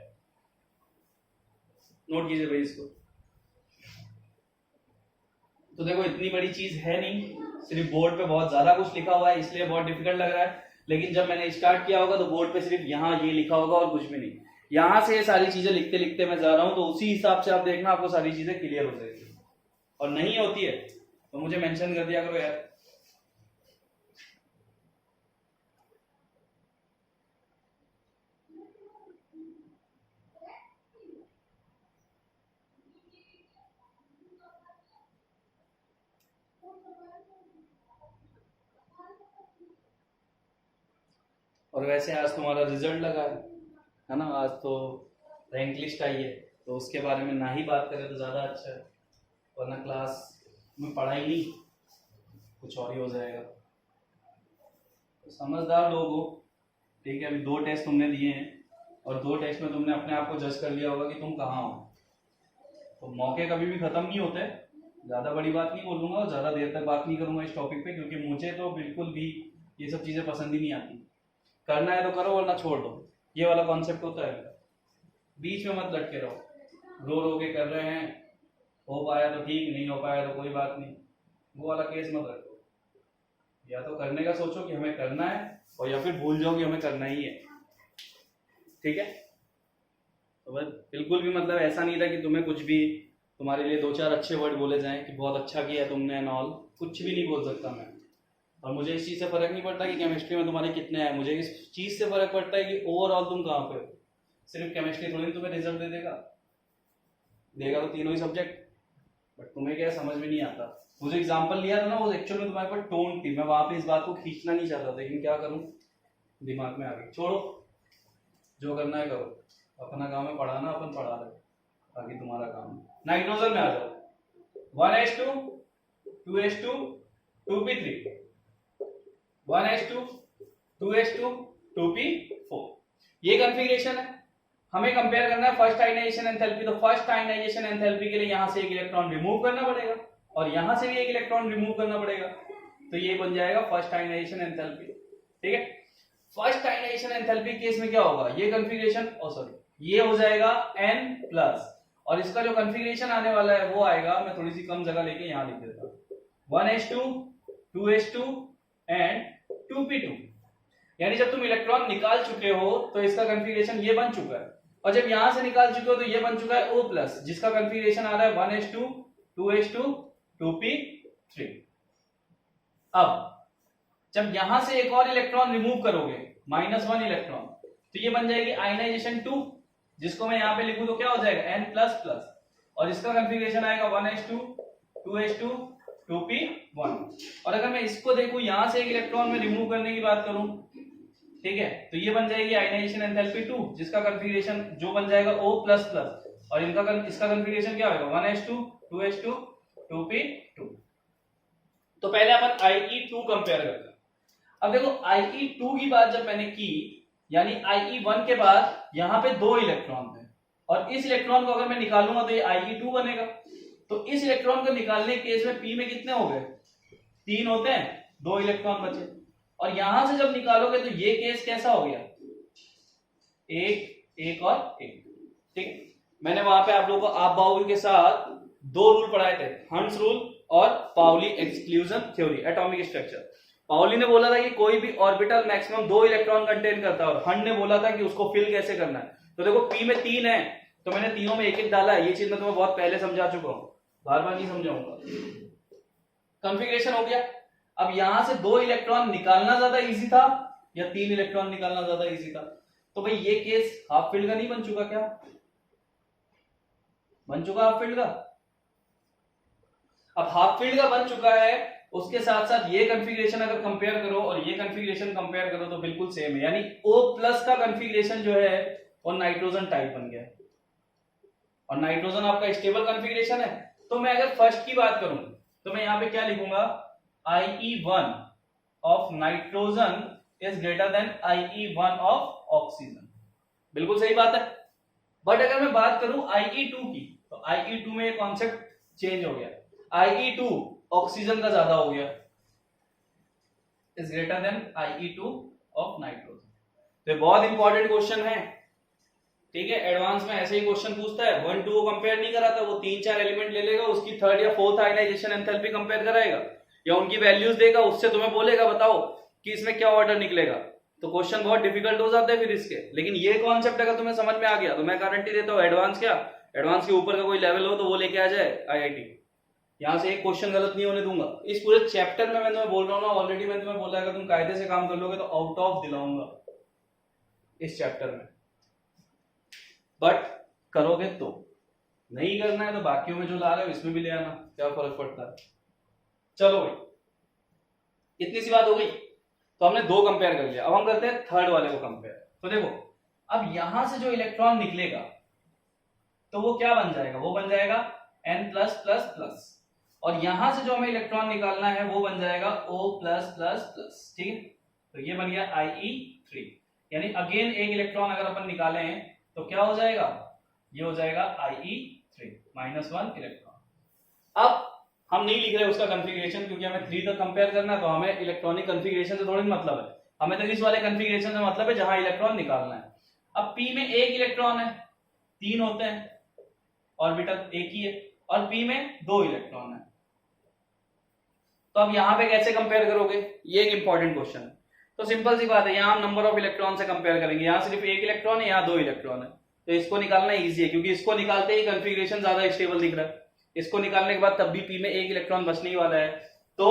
नोट कीजिए भाई इसको। तो देखो इतनी बड़ी चीज है नहीं, सिर्फ बोर्ड पे बहुत ज्यादा कुछ लिखा हुआ है इसलिए बहुत डिफिकल्ट लग रहा है, लेकिन जब मैंने स्टार्ट किया होगा तो बोर्ड पे सिर्फ यहाँ ये लिखा होगा और कुछ भी नहीं। यहां से ये सारी चीजें लिखते लिखते मैं जा रहा हूं, तो उसी हिसाब से आप देखना आपको सारी चीजें क्लियर हो जाएगी, और नहीं होती है तो मुझे मेंशन कर दिया करो यार। और वैसे आज तुम्हारा रिजल्ट लगा है ना, आज तो रैंक लिस्ट आई है, तो उसके बारे में ना ही बात करें तो ज्यादा अच्छा है, वरना क्लास में पढ़ाई नहीं कुछ और ही हो जाएगा। तो समझदार लोग हो, ठीक है। अभी 2 टेस्ट तुमने दिए हैं और 2 टेस्ट में तुमने अपने आप को जज कर लिया होगा कि तुम कहाँ हो। तो मौके कभी भी खत्म नहीं होते, ज्यादा बड़ी बात नहीं बोलूंगा और ज्यादा देर तक बात नहीं करूंगा इस टॉपिक पे, क्योंकि मुझे तो बिल्कुल भी ये सब चीजें पसंद ही नहीं आती। करना है तो करो वरना छोड़ दो, ये वाला कॉन्सेप्ट होता है। बीच में मत लटके रहो, रो रो के कर रहे हैं, हो पाया तो ठीक, नहीं हो पाया तो कोई बात नहीं, वो वाला केस मत रखो। या तो करने का सोचो कि हमें करना है, और या फिर भूल जाओ कि हमें करना ही है। ठीक है, तो बस बिल्कुल भी मतलब ऐसा नहीं था कि तुम्हें कुछ भी, तुम्हारे लिए 2-4 अच्छे वर्ड बोले जाएं कि बहुत अच्छा किया तुमने एंड ऑल, कुछ भी नहीं बोल सकता मैं। और मुझे इस चीज से फर्क नहीं पड़ता कि केमिस्ट्री में तुम्हारे कितने हैं, मुझे इस चीज से फर्क पड़ता है कि ओवरऑल तुम कहाँ पे हो। सिर्फ केमिस्ट्री थोड़ी तुम्हें रिजल्ट दे देगा, देगा तो तीनों ही सब्जेक्ट, बट तुम्हें क्या समझ में नहीं आता। मुझे एग्जांपल लिया था ना, वो एक्चुअल में तुम्हारे पास टोन थी, मैं वहां पे इस बात को खींचना नहीं चाहता था, लेकिन क्या करूं, दिमाग में आ गई। छोड़ो, जो करना है करो, अपना काम है पढ़ाना, अपन पढ़ा रहे, बाकी तुम्हारा काम है। नाइट्रोजन में आ जाओ, 1H2 2H2 2P3, 1H2 2H2 2P4, ये कॉन्फ़िगरेशन है। हमें कंपेयर करना है फर्स्ट आयनाइजेशन एंथैल्पी, तो फर्स्ट आयनाइजेशन एंथैल्पी के लिए यहां से एक इलेक्ट्रॉन रिमूव करना पड़ेगा और यहां से भी एक इलेक्ट्रॉन रिमूव करना पड़ेगा, तो ये बन जाएगा फर्स्ट आयनाइजेशन एंथैल्पी। ठीक है, फर्स्ट आयनाइजेशन एंथैल्पी केस में क्या होगा, ये कॉन्फ़िगरेशन, ये हो जाएगा N+, और इसका जो कॉन्फ़िगरेशन आने वाला है वो आएगा, मैं थोड़ी सी कम जगह लेके यहां लिख देता हूं, 1H2 2H2 एंड 2P2। यानी जब तुम इलेक्ट्रॉन निकाल चुके हो तो इसका कॉन्फ़िगरेशन ये बन चुका है, और जब यहां से निकाल चुके हो तो ये बन चुका है O+, जिसका कॉन्फ़िगरेशन आ रहा है 1H2 2H2 2P3। अब जब यहां से एक और इलेक्ट्रॉन रिमूव करोगे, -1 इलेक्ट्रॉन, तो ये बन जाएगी आयनाइजेशन 2, जिसको मैं यहां पे लिखूं तो क्या हो जाएगा N++, और इसका कॉन्फ़िगरेशन आएगा 1H2 2H2 2P1। और अगर मैं इसको देखूं, यहां से एक इलेक्ट्रॉन में रिमूव करने की बात करूं, ठीक है, तो ये बन जाएगी आयनाइजेशन एंथैल्पी 2, जिसका कॉन्फ़िगरेशन जो बन जाएगा O++, और इसका कॉन्फ़िगरेशन क्या होगा 1H2 2H2 2P2। तो पहले अपन IE2 कंपेयर करते हैं। अब देखो IE2 की बात जब मैंने की, यानी IE1 के बाद यहां पे 2 इलेक्ट्रॉन थे, और इस इलेक्ट्रॉन को अगर मैं निकालूंगा तो ये IE2 बनेगा। तो इस इलेक्ट्रॉन को निकालने के केस में P में कितने हो गए, 3 होते हैं, 2 इलेक्ट्रॉन बचे, और यहां से जब निकालोगे तो ये केस कैसा हो गया, 1 1 और 1। ठीक, मैंने वहां पे आप लोगों को आप बाउल के साथ 2 रूल पढ़ाए थे, हंस रूल और Pauli exclusion theory, atomic structure. Pauli ने बोला था कि कोई भी ऑर्बिटल मैक्सिमम 2 इलेक्ट्रॉन कंटेन करता है, और हंस ने बोला था कि उसको फिल कैसे करना है। तो देखो P में 3 है, तो मैंने तीनों में 1 1 डाला है, ये चीज मैं तुम्हें बहुत पहले समझा चुका हूं, बार बार नहीं समझाऊंगा। कॉन्फ़िगरेशन हो गया। अब यहां से 2 इलेक्ट्रॉन निकालना ज्यादा इजी था या 3 इलेक्ट्रॉन निकालना ज्यादा इजी था, तो भाई ये केस हाफ फील्ड का नहीं बन चुका क्या, बन चुका हाफ फील्ड का। अब हाफ फील्ड का बन चुका है, उसके साथ साथ ये कॉन्फ़िगरेशन अगर कंपेयर करो और ये कॉन्फ़िगरेशन कंपेयर करो तो बिल्कुल सेम है, यानी O+ का कॉन्फ़िगरेशन जो है वो नाइट्रोजन टाइप बन गया। और नाइट्रोजन आपका स्टेबल कॉन्फ़िगरेशन है। तो मैं अगर फर्स्ट की बात करूं तो मैं यहाँ पे क्या लिखूंगा, IE1 of nitrogen is greater then IE1 of oxygen. बिल्कुल सही बात है। बट अगर मैं बात करूं IE2 की, तो IE2 में ये कॉन्सेप्ट चेंज हो गया। IE2 ऑक्सीजन का ज्यादा हो गया, is greater then IE2 of nitrogen. तो ये बहुत इंपॉर्टेंट क्वेश्चन है, ठीक है। एडवांस में ऐसे ही क्वेश्चन पूछता है, 1 2 को कंपेयर नहीं कराता, वो 3 4 एलिमेंट ले लेगा, उसकी थर्ड या फोर्थ आयनाइजेशन एंथैल्पी कंपेयर कराएगा या उनकी वैल्यूज देगा, उससे तुम्हें बोलेगा बताओ कि इसमें क्या ऑर्डर निकलेगा। तो क्वेश्चन बहुत डिफिकल्ट हो जाता है फिर इसके। लेकिन ये कॉन्सेप्ट अगर तुम्हें समझ में आ गया तो मैं गारंटी देता हूँ एडवांस क्या, एडवांस के ऊपर का कोई लेवल हो तो वो लेके आ जाए IIT। यहां से एक क्वेश्चन गलत नहीं होने दूंगा इस पूरे चैप्टर में। मैं तुम्हें बोल रहा हूँ ना, ऑलरेडी मैंने तुम्हें बोला अगर तुम कायदे से काम कर लोगे तो आउट ऑफ दिलाऊंगा इस चैप्टर में। बट करोगे तो, नहीं करना है तो बाकियों में जो ला रहे हो इसमें भी ले आना, क्या फर्क पड़ता है। चलो भाई, इतनी सी बात हो गई। तो हमने 2 कंपेयर कर लिया, अब हम करते हैं थर्ड वाले को कंपेयर। तो देखो, अब यहां से जो इलेक्ट्रॉन निकलेगा तो वो क्या बन जाएगा, वो बन जाएगा N+++, और यहां से जो हमें इलेक्ट्रॉन निकालना है वो बन जाएगा O+++, ठीक है। तो ये बन गया IE3, यानी अगेन एक इलेक्ट्रॉन अगर अपन निकाले हैं तो क्या हो जाएगा, ये हो जाएगा IE3 -1 इलेक्ट्रॉन। अब हम नहीं लिख रहे उसका कंफिगरेशन क्योंकि हमें 3 तक कंपेयर करना है, तो हमें इलेक्ट्रॉनिक कंफिगरेशन से थोड़ी मतलब है, हमें तो इस वाले कंफिगरेशन से मतलब है जहां इलेक्ट्रॉन निकालना है। अब P में एक इलेक्ट्रॉन है, 3 होते हैं, ऑर्बिटल एक ही है, और P में 2 इलेक्ट्रॉन है। तो अब यहां पे कैसे कंपेयर करोगे, ये एक इंपॉर्टेंट क्वेश्चन है। तो सिंपल सी बात है, यहां हम नंबर ऑफ इलेक्ट्रॉन से कंपेयर करेंगे। यहां सिर्फ एक इलेक्ट्रॉन है, यहां 2 इलेक्ट्रॉन है, तो इसको निकालना इजी है क्योंकि इसको निकालते ही कंफिगरेशन ज्यादा स्टेबल दिख रहा है। इसको निकालने के बाद तब भी P में एक इलेक्ट्रॉन बचने ही वाला है, तो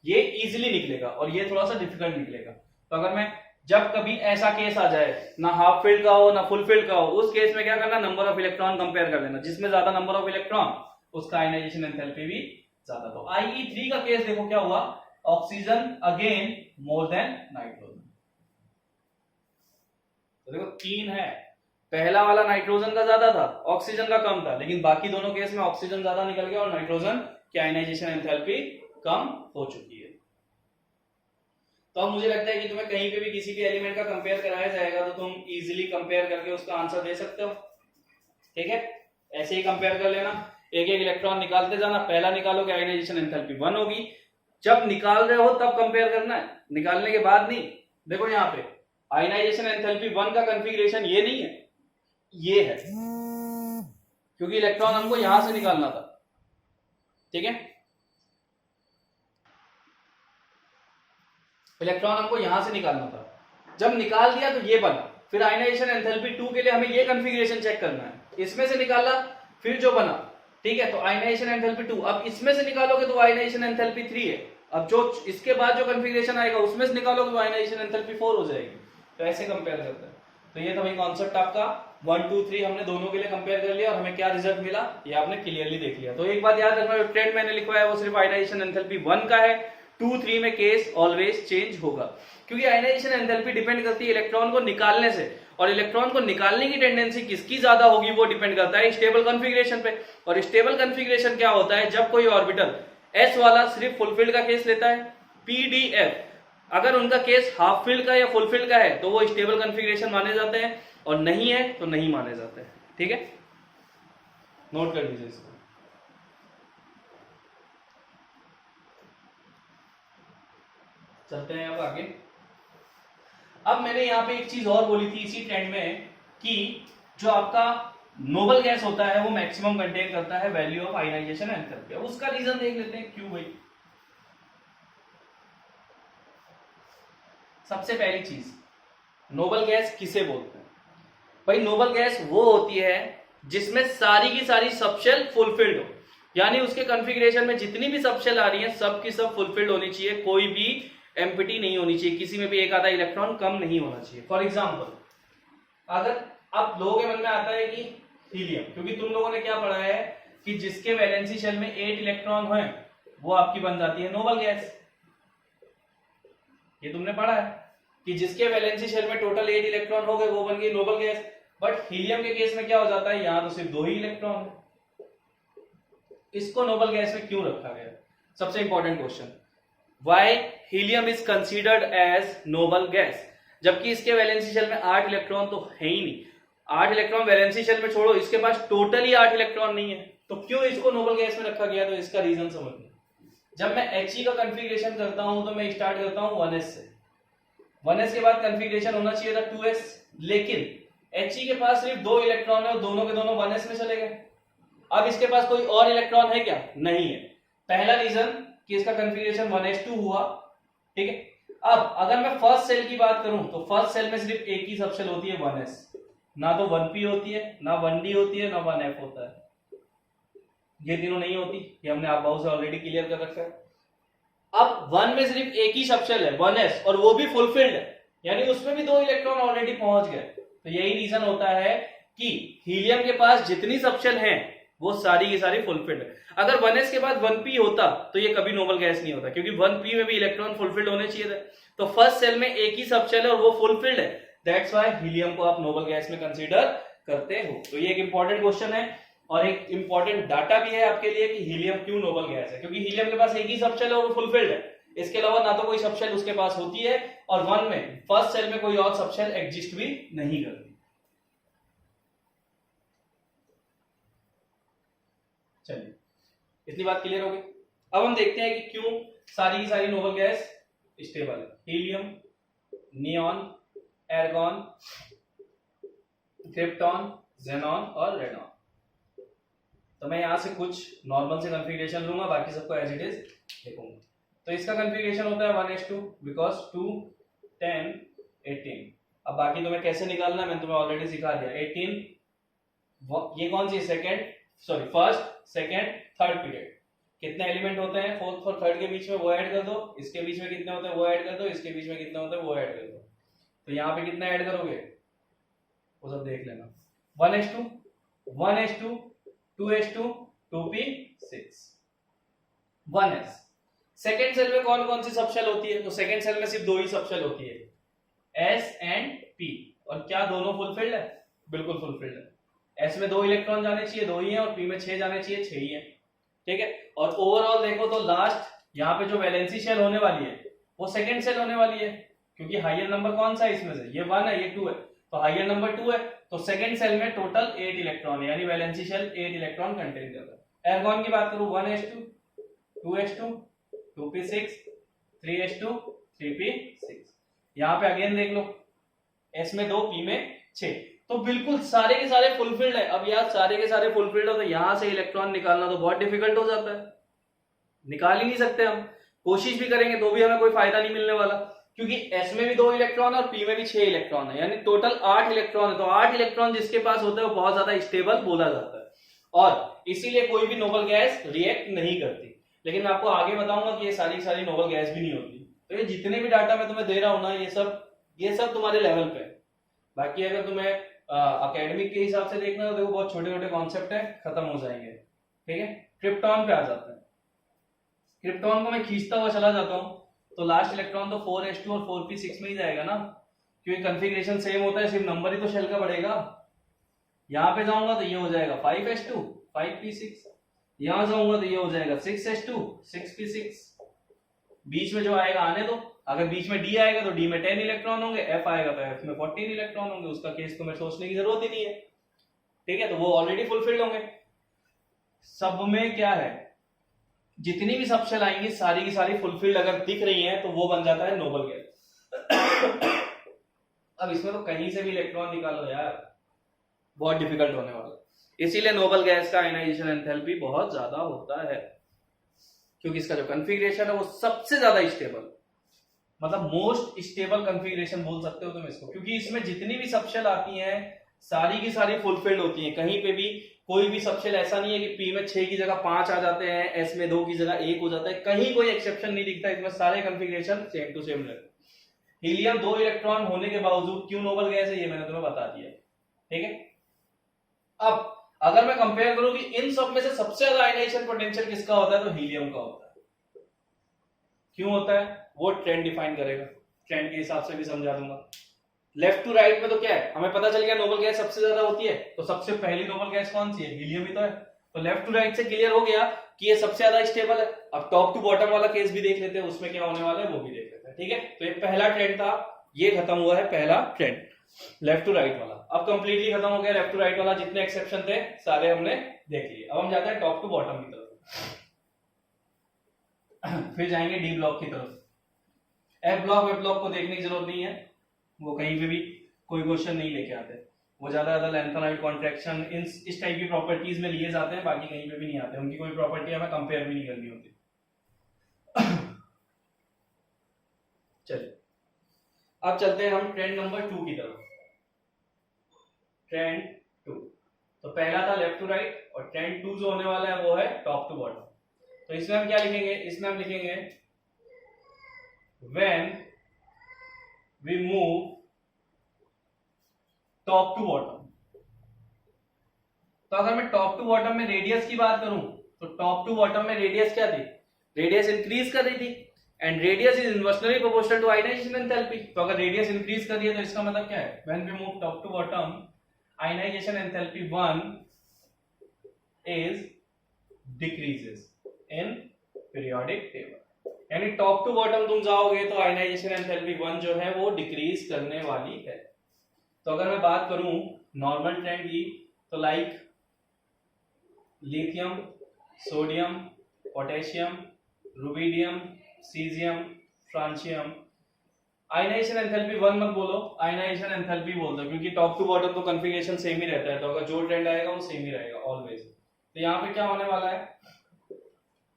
ये इजीली निकलेगा और ये थोड़ा सा डिफिकल्ट निकलेगा। तो अगर मैं जब कभी ऐसा केस आ जाए, ना हाफ फील्ड का हो ना फुल फील्ड का हो, उस केस में क्या करना, नंबर ऑफ इलेक्ट्रॉन कंपेयर कर लेना, जिसमें ज्यादा नंबर ऑफ इलेक्ट्रॉन उसका आयनाइजेशन एंथैल्पी भी ज्यादा। तो IE3 का केस देखो क्या हुआ, oxygen again more than nitrogen. तो देखो 3 है, पहला वाला नाइट्रोजन का ज्यादा था, ऑक्सीजन का कम था, लेकिन बाकी दोनों केस में ऑक्सीजन ज्यादा निकल गया और नाइट्रोजन की आयनाइजेशन एंथैल्पी कम हो चुकी है। तो अब मुझे लगता है कि तुम्हें कहीं पे भी किसी भी एलिमेंट का कंपेयर कराया जाएगा तो तुम इजीली कंपेयर करके उसका आंसर दे सकते हो, ठीक है। ऐसे ही कंपेयर कर लेना, एक एक इलेक्ट्रॉन निकालते जाना, पहला निकालोगे आयनाइजेशन एंथैल्पी 1 होगी। जब निकाल रहे हो तब कंपेयर करना है, निकालने के बाद नहीं। देखो यहाँ पे आयनाइजेशन एंथैल्पी 1 का कंफिगरेशन ये नहीं है, ये है, क्योंकि इलेक्ट्रॉन हमको यहां से निकालना था, ठीक है। इलेक्ट्रॉन हमको यहां से निकालना था, जब निकाल दिया तो ये बना। फिर आयनाइजेशन एंथैल्पी 2 के लिए हमें ये कंफिगरेशन चेक करना है, इसमें से निकाला फिर जो बना, ठीक है। तो आयनाइजेशन एंथैल्पी 2, अब इसमें से निकालोगे तो आयनाइजेशन एंथैल्पी 3 है। अब जो इसके बाद जो कंफिगरेशन आएगा उसमें से निकालोगे तो आयनाइजेशन एंथैल्पी 4 हो जाएगी। तो ऐसे कंपेयर करते हैं। तो ये था भाई कॉन्सेप्ट आपका 1 2 3 हमने दोनों के लिए कंपेयर कर लिया और हमें क्या रिजल्ट मिला ये आपने क्लियरली देख लिया। तो एक बात याद रखना, जो ट्रेंड मैंने लिखवाया वो सिर्फ आयनाइजेशन एंथैल्पी 1 का है, 2 3 में केस ऑलवेज चेंज होगा, क्योंकि आयनाइजेशन एंथैल्पी डिपेंड करती है इलेक्ट्रॉन को निकालने से, और इलेक्ट्रॉन को निकालने की टेंडेंसी किसकी ज्यादा होगी वो डिपेंड करता है स्टेबल कॉन्फिगरेशन पे। और स्टेबल कॉन्फिगरेशन क्या होता है, जब कोई ऑर्बिटल S वाला सिर्फ फुलफिल्ड का केस लेता है, PDF अगर उनका केस हाफ फील्ड का या फुल फील्ड का है तो वो स्टेबल कॉन्फिगरेशन माने जाते हैं, और नहीं है तो नहीं माने जाते हैं, ठीक है। नोट कर लीजिए इसको। चलते हैं अब आगे। अब मैंने यहां पे एक चीज और बोली थी इसी ट्रेंड में कि जो आपका नोबल गैस होता है वो मैक्सिमम कंटेन करता है वैल्यू ऑफ आयनाइजेशन एंथैल्पी। उसका रीजन देख लेते हैं क्यों भाई। सबसे पहली चीज, नोबल गैस किसे बोलते हैं भाई। नोबल गैस वो होती है जिसमें सारी की सारी सबशेल फुलफिल्ड हो, यानी उसके कॉन्फ़िगरेशन में जितनी भी सबशेल आ रही है सब की सब फुलफिल्ड होनी चाहिए, कोई भी एम्प्टी नहीं होनी चाहिए, किसी में भी एक आधा इलेक्ट्रॉन कम नहीं होना चाहिए। फॉर एग्जाम्पल, अगर आप लोगों के मन में आता है कि हीलियम, क्योंकि तुम लोगों ने क्या पढ़ा है कि जिसके वैलेंसी शेल में 8 इलेक्ट्रॉन है वो आपकी बन जाती है नोबल गैस। ये तुमने पढ़ा है कि जिसके वैलेंसी शेल में टोटल 8 इलेक्ट्रॉन हो गए वो बन गई नोबल गैस। बट हीलियम के केस में क्या हो जाता है, यहां तो सिर्फ 2 ही इलेक्ट्रॉन है। इसको नोबल गैस में क्यों रखा गया? सबसे important question, why helium is considered as noble gas, जबकि इसके वैलेंसी शेल में 8 इलेक्ट्रॉन तो है ही नहीं। 8 इलेक्ट्रॉन वैलेंसी शेल में छोड़ो, इसके पास टोटली 8 इलेक्ट्रॉन नहीं है, तो क्यों इसको नोबल गैस में रखा गया? तो इसका रीजन समझना। जब मैं He का कंफिग्रेशन करता हूं तो मैं स्टार्ट करता हूं 1s से। 1s के बाद कंफिग्रेशन होना चाहिए था 2s, लेकिन He के पास सिर्फ 2 इलेक्ट्रॉन है और दोनों के दोनों 1s में चले गए। अब इसके पास कोई और इलेक्ट्रॉन है क्या? नहीं है। पहला रीजन कि इसका कंफिग्रेशन 1s2 हुआ, ठीक है। अब अगर मैं फर्स्ट सेल की बात करूं तो फर्स्ट सेल में सिर्फ एक ही सबशेल होती है 1s, ना तो 1p होती है, ना 1d होती है, ना 1f होता है। ये तीनों नहीं होती, ये हमने आप बहुत से ऑलरेडी क्लियर कर रखा है। अब 1 में सिर्फ एक ही सबशेल है 1s, और वो भी फुलफिल्ड है, यानी उसमें भी 2 इलेक्ट्रॉन ऑलरेडी पहुंच गए। तो यही रीजन होता है कि हीलियम के पास जितनी सबशेल हैं वो सारी की सारी फुलफिल्ड है। अगर 1s के बाद 1p होता तो ये कभी नोबल गैस नहीं होता, क्योंकि 1p में भी इलेक्ट्रॉन फुलफिल्ड होने चाहिए थे। तो फर्स्ट सेल में एक ही सबशेल है और वो फुलफिल्ड है, दैट्स व्हाई हीलियम को आप नोबल गैस में कंसीडर करते हो। तो ये एक इंपॉर्टेंट क्वेश्चन है और एक इंपॉर्टेंट डाटा भी है आपके लिए कि हीलियम क्यों नोबल गैस है, क्योंकि हीलियम के पास एक ही सबशेल है और वो फुलफिल्ड है। इसके अलावा ना तो कोई सबशेल उसके पास होती है और 1 में फर्स्ट सेल में कोई और सबशेल एग्जिस्ट भी नहीं करती। चलिए, इतनी बात क्लियर हो गई। अब हम देखते हैं कि क्यों सारी की सारी नोबल गैस स्टेबल है। हीलियम, नियॉन, एर्गॉन, क्रिप्टॉन, ज़ेनॉन और रेडॉन। तो मैं यहां से कुछ नॉर्मल से कंफिग्रेशन लूंगा, बाकी सबको एज इट इज लिखूंगा। तो इसका कंफिग्रेशन होता है 1s2 बिकॉज 2 10 18। अब बाकी तुम्हें कैसे निकालना है मैंने तुम्हें ऑलरेडी सिखा दिया। 18 ये कौन सी फर्स्ट सेकंड थर्ड पीरियड, कितने एलिमेंट होते हैं फोर्थ और थर्ड के बीच में वो ऐड कर दो, इसके बीच में कितने होते हैं वो ऐड कर दो, इसके बीच में कितने होते हैं वो ऐड कर दो। तो यहाँ पे कितना ऐड करोगे वो सब देख लेना। 1s2 1s2 2s2 2p6 1s। Second cell में कौन कौन सी सबशेल होती है? तो सेकेंड सेल में सिर्फ 2 ही सबशेल होती है, s एंड p। और क्या दोनों फुलफिल्ड है? बिल्कुल फुलफिल्ड है। s में 2 इलेक्ट्रॉन जाने चाहिए, 2 ही है, और p में 6 जाने चाहिए, 6 ही है, ठीक है। और ओवरऑल देखो तो लास्ट यहाँ पे जो वैलेंसी शेल होने वाली है वो सेकेंड सेल होने वाली है, क्योंकि हायर नंबर कौन सा है इसमें से? ये 1 है, ये 2 है, तो हायर नंबर 2 है। तो सेकेंड सेल में टोटल 8 इलेक्ट्रॉन है, यानी वैलेंसी शेल 8 इलेक्ट्रॉन कंटेन करता है। एर्गॉन की बात करूं 1s2 2s2 2p6 3s2 3p6। यहाँ पे अगेन देख लो, s में 2 p में 6, तो बिल्कुल सारे के सारे फुलफिल्ड है। अब यार सारे के सारे फुलफिल्ड हो तो यहां से इलेक्ट्रॉन निकालना तो बहुत डिफिकल्ट हो जाता है, निकाल ही नहीं सकते हम। कोशिश भी करेंगे तो भी हमें कोई फायदा नहीं मिलने वाला, क्योंकि s में भी 2 इलेक्ट्रॉन और p में भी 6 इलेक्ट्रॉन है, यानी टोटल 8 इलेक्ट्रॉन है। तो 8 इलेक्ट्रॉन जिसके पास होता है वो बहुत ज्यादा स्टेबल बोला जाता है, और इसीलिए कोई भी नोबल गैस रिएक्ट नहीं करती। लेकिन मैं आपको आगे बताऊंगा कि ये सारी नोबल गैस भी नहीं होती। तो ये जितने भी डाटा मैं तुम्हें दे रहा हूं ना, ये सब तुम्हारे लेवल पे। बाकी अगर तुम्हें एकेडमिक के हिसाब से देखना तो देखो बहुत छोटे छोटे कॉन्सेप्ट है, खत्म हो जाएंगे, ठीक है। क्रिप्टॉन पे आ जाते हैं। क्रिप्टॉन को मैं खींचता हुआ चला जाता हूं तो लास्ट इलेक्ट्रॉन तो 4s2 और 4p6 में ही जाएगा ना, क्योंकि कंफिग्रेशन सेम होता है, सिर्फ नंबर ही तो शेल का बढ़ेगा। यहां पे जाऊंगा तो ये हो जाएगा 5s2 5p6, यहां जाऊंगा तो ये हो जाएगा 6s2 6p6। बीच में जो आएगा आने दो, अगर बीच में d आएगा तो d में 10 इलेक्ट्रॉन होंगे, f आएगा तो f में 14 इलेक्ट्रॉन होंगे। उसका केस तुम्हें सोचने की जरूरत ही नहीं है, ठीक है, तो वो ऑलरेडी फुलफिल्ड होंगे। सब में क्या है, जितनी भी सबशेल आएंगी सारी की सारी फुलफिल्ड अगर दिख रही है तो वो बन जाता है नोबल गैस। अब इसमें तो कहीं से भी इलेक्ट्रॉन निकालो यार, बहुत डिफिकल्ट होने वाला है। इसीलिए नोबल गैस का आयनाइजेशन एंथैल्पी बहुत ज्यादा होता है, क्योंकि इसका जो कॉन्फ़िगरेशन है वो सबसे ज्यादा स्टेबल, मतलब मोस्ट स्टेबल कॉन्फ़िगरेशन बोल सकते हो तुम इसको, क्योंकि इसमें जितनी भी सबशेल आती हैं सारी की सारी फुलफिल्ड होती हैं। कहीं पे भी कोई भी सबशेल ऐसा नहीं है कि p में 6 की जगह 5 आ जाते हैं, s में 2 की जगह 1 हो जाता है, कहीं कोई एक्सेप्शन नहीं दिखता। इसमें सारे कॉन्फ़िगरेशन सेम टू सेम रहते। हीलियम 2 इलेक्ट्रॉन होने के बावजूद क्यों नोबल गैस है ये मैंने तुम्हें बता दिया, ठीक है। अब अगर मैं कंपेयर करूं कि इन सब में से सबसे ज्यादा आयनाइजेशन पोटेंशियल किसका होता है, तो हीलियम का होता है। क्यों होता है वो ट्रेंड डिफाइन करेगा, ट्रेंड के हिसाब से भी समझा दूंगा। लेफ्ट टू राइट में तो क्या है, हमें पता चल गया नोबल गैस सबसे ज्यादा होती है, तो सबसे पहली नोबल गैस कौन सी है, हीलियम ही तो है। तो लेफ्ट टू राइट से क्लियर हो गया कि ये सबसे ज्यादा स्टेबल है। अब टॉप टू बॉटम वाला केस भी देख लेते हैं, उसमें क्या होने वाला है वो भी देख लेते हैं। ठीक है, तो ये पहला ट्रेंड था, ये खत्म हुआ है पहला ट्रेंड लेफ्ट टू राइट वाला। अब कंप्लीटली खत्म हो गया लेफ्ट टू राइट वाला, जितने एक्सेप्शन थे सारे हमने देख लिए। अब हम जाते हैं टॉप टू बॉटम की तरफ, फिर जाएंगे डी ब्लॉक की तरफ। एफ ब्लॉक वेब ब्लॉक को देखने की जरूरत नहीं है, वो कहीं पे भी कोई क्वेश्चन नहीं लेके आते, वो ज्यादा लेंथेनॉइड कॉन्ट्रैक्शन इस टाइप की प्रॉपर्टीज में लिए जाते हैं, बाकी कहीं पे भी नहीं आते, उनकी कोई प्रॉपर्टी हमें कंपेयर भी नहीं करनी होती। चलिए अब चलते हैं हम ट्रेंड नंबर 2 की तरफ। ट्रेंड 2, तो पहला था लेफ्ट टू राइट, और ट्रेंड 2 जो होने वाला है वो है टॉप टू बॉटम। तो इसमें हम क्या लिखेंगे, इसमें हम लिखेंगे when we move top to bottom. तो अगर मैं टॉप टू बॉटम में रेडियस की बात करूं, तो टॉप टू बॉटम में रेडियस क्या थी, रेडियस इंक्रीज कर रही थी, and radius is inversely proportional to ionization enthalpy. तो अगर रेडियस इंक्रीज कर रही है तो इसका मतलब क्या है, when we move top to bottom ionization enthalpy 1 is decreases in periodic table. यानी टॉप टू बॉटम तुम जाओगे तो आयनाइजेशन एंथैल्पी 1 जो है वो डिक्रीज करने वाली है। तो अगर मैं बात करूं नॉर्मल ट्रेंड की, तो like lithium, sodium, potassium, rubidium, caesium, francium, ionization enthalpy 1 मत बोलो, आयनाइजेशन एंथैल्पी बोल दो, क्योंकि टॉप टू बॉटम तो कॉन्फ़िगरेशन सेम ही रहता है, तो अगर जो ट्रेंड आएगा वो सेम ही रहेगा ऑलवेज। तो यहाँ पे क्या होने वाला है,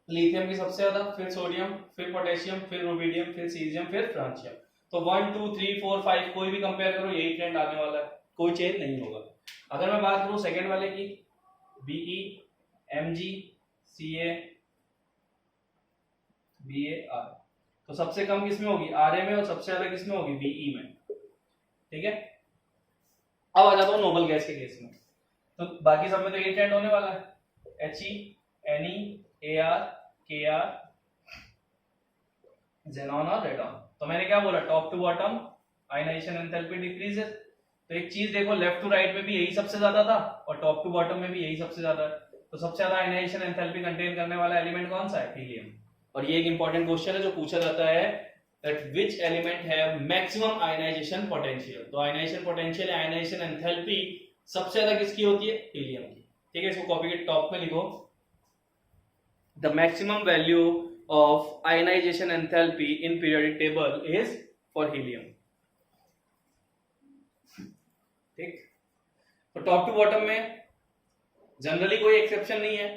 लिथियम की सबसे ज्यादा, फिर सोडियम, फिर पोटेशियम, फिर रुबिडियम, फिर सीजियम, फिर फ्रांशियम। तो 1 2 3 4 5 कोई भी कंपेयर करो यही ट्रेंड आने वाला है, कोई चेंज नहीं होगा। अगर मैं बात करूं सेकंड वाले की, बीई, एमजी, सीए, बीएआर, तो सबसे कम किसमें होगी, आरए में, और सबसे ज्यादा किसमें होगी, बीई में। ठीक है, अब आ जाता हूं नोबल गैस के केस में। तो बाकी सब में तो यही ट्रेंड होने वाला है, HE, NE, AR, KR, xenon और रेडॉन। तो मैंने क्या बोला, top to bottom ionization enthalpy decreases. तो एक चीज देखो, लेफ्ट टू राइट में भी यही सबसे ज्यादा था और टॉप टू बॉटम में भी यही सबसे ज्यादा है। तो सबसे ज्यादा आयनाइजेशन एंथैल्पी कंटेन करने वाला एलिमेंट कौन सा है, हीलियम। और ये एक इंपॉर्टेंट क्वेश्चन है जो पूछा जाता है, that which element have maximum ionization potential. तो आयनाइजेशन पोटेंशियल, आयनाइजेशन एंथैल्पी सबसे ज्यादा किसकी होती है, हीलियम की। ठीक है, इसको कॉपी के टॉप में लिखो, the maximum value of ionization enthalpy in periodic table is for helium। ठीक, तो टॉप टू बॉटम में जनरली कोई एक्सेप्शन नहीं है,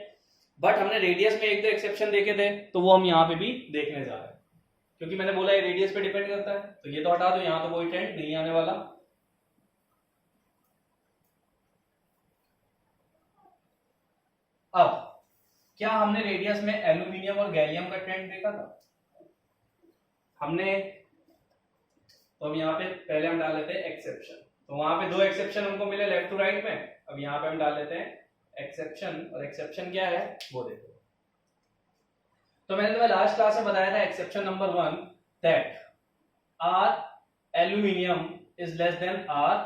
बट हमने रेडियस में एक दो एक्सेप्शन देखे थे, तो वो हम यहाँ पे भी देखने जा रहे हैं, क्योंकि मैंने बोला ये रेडियस पे डिपेंड करता है। तो ये तो हटा दो, यहाँ तो कोई ट्रेंड नहीं आने वाला। अब क्या हमने रेडियस में एल्यूमिनियम और गैलियम का ट्रेंड देखा था, हमने, तो हम यहाँ पे पहले हम डाल लेते हैं एक्सेप्शन। तो वहां पे दो एक्सेप्शन हमको मिले लेफ्ट टू राइट में, अब यहाँ पे हम डाल लेते हैं एक्सेप्शन, और एक्सेप्शन क्या है वो देखो। तो मैंने तुम्हें लास्ट क्लास में बताया था exception number 1, that R aluminium is less than R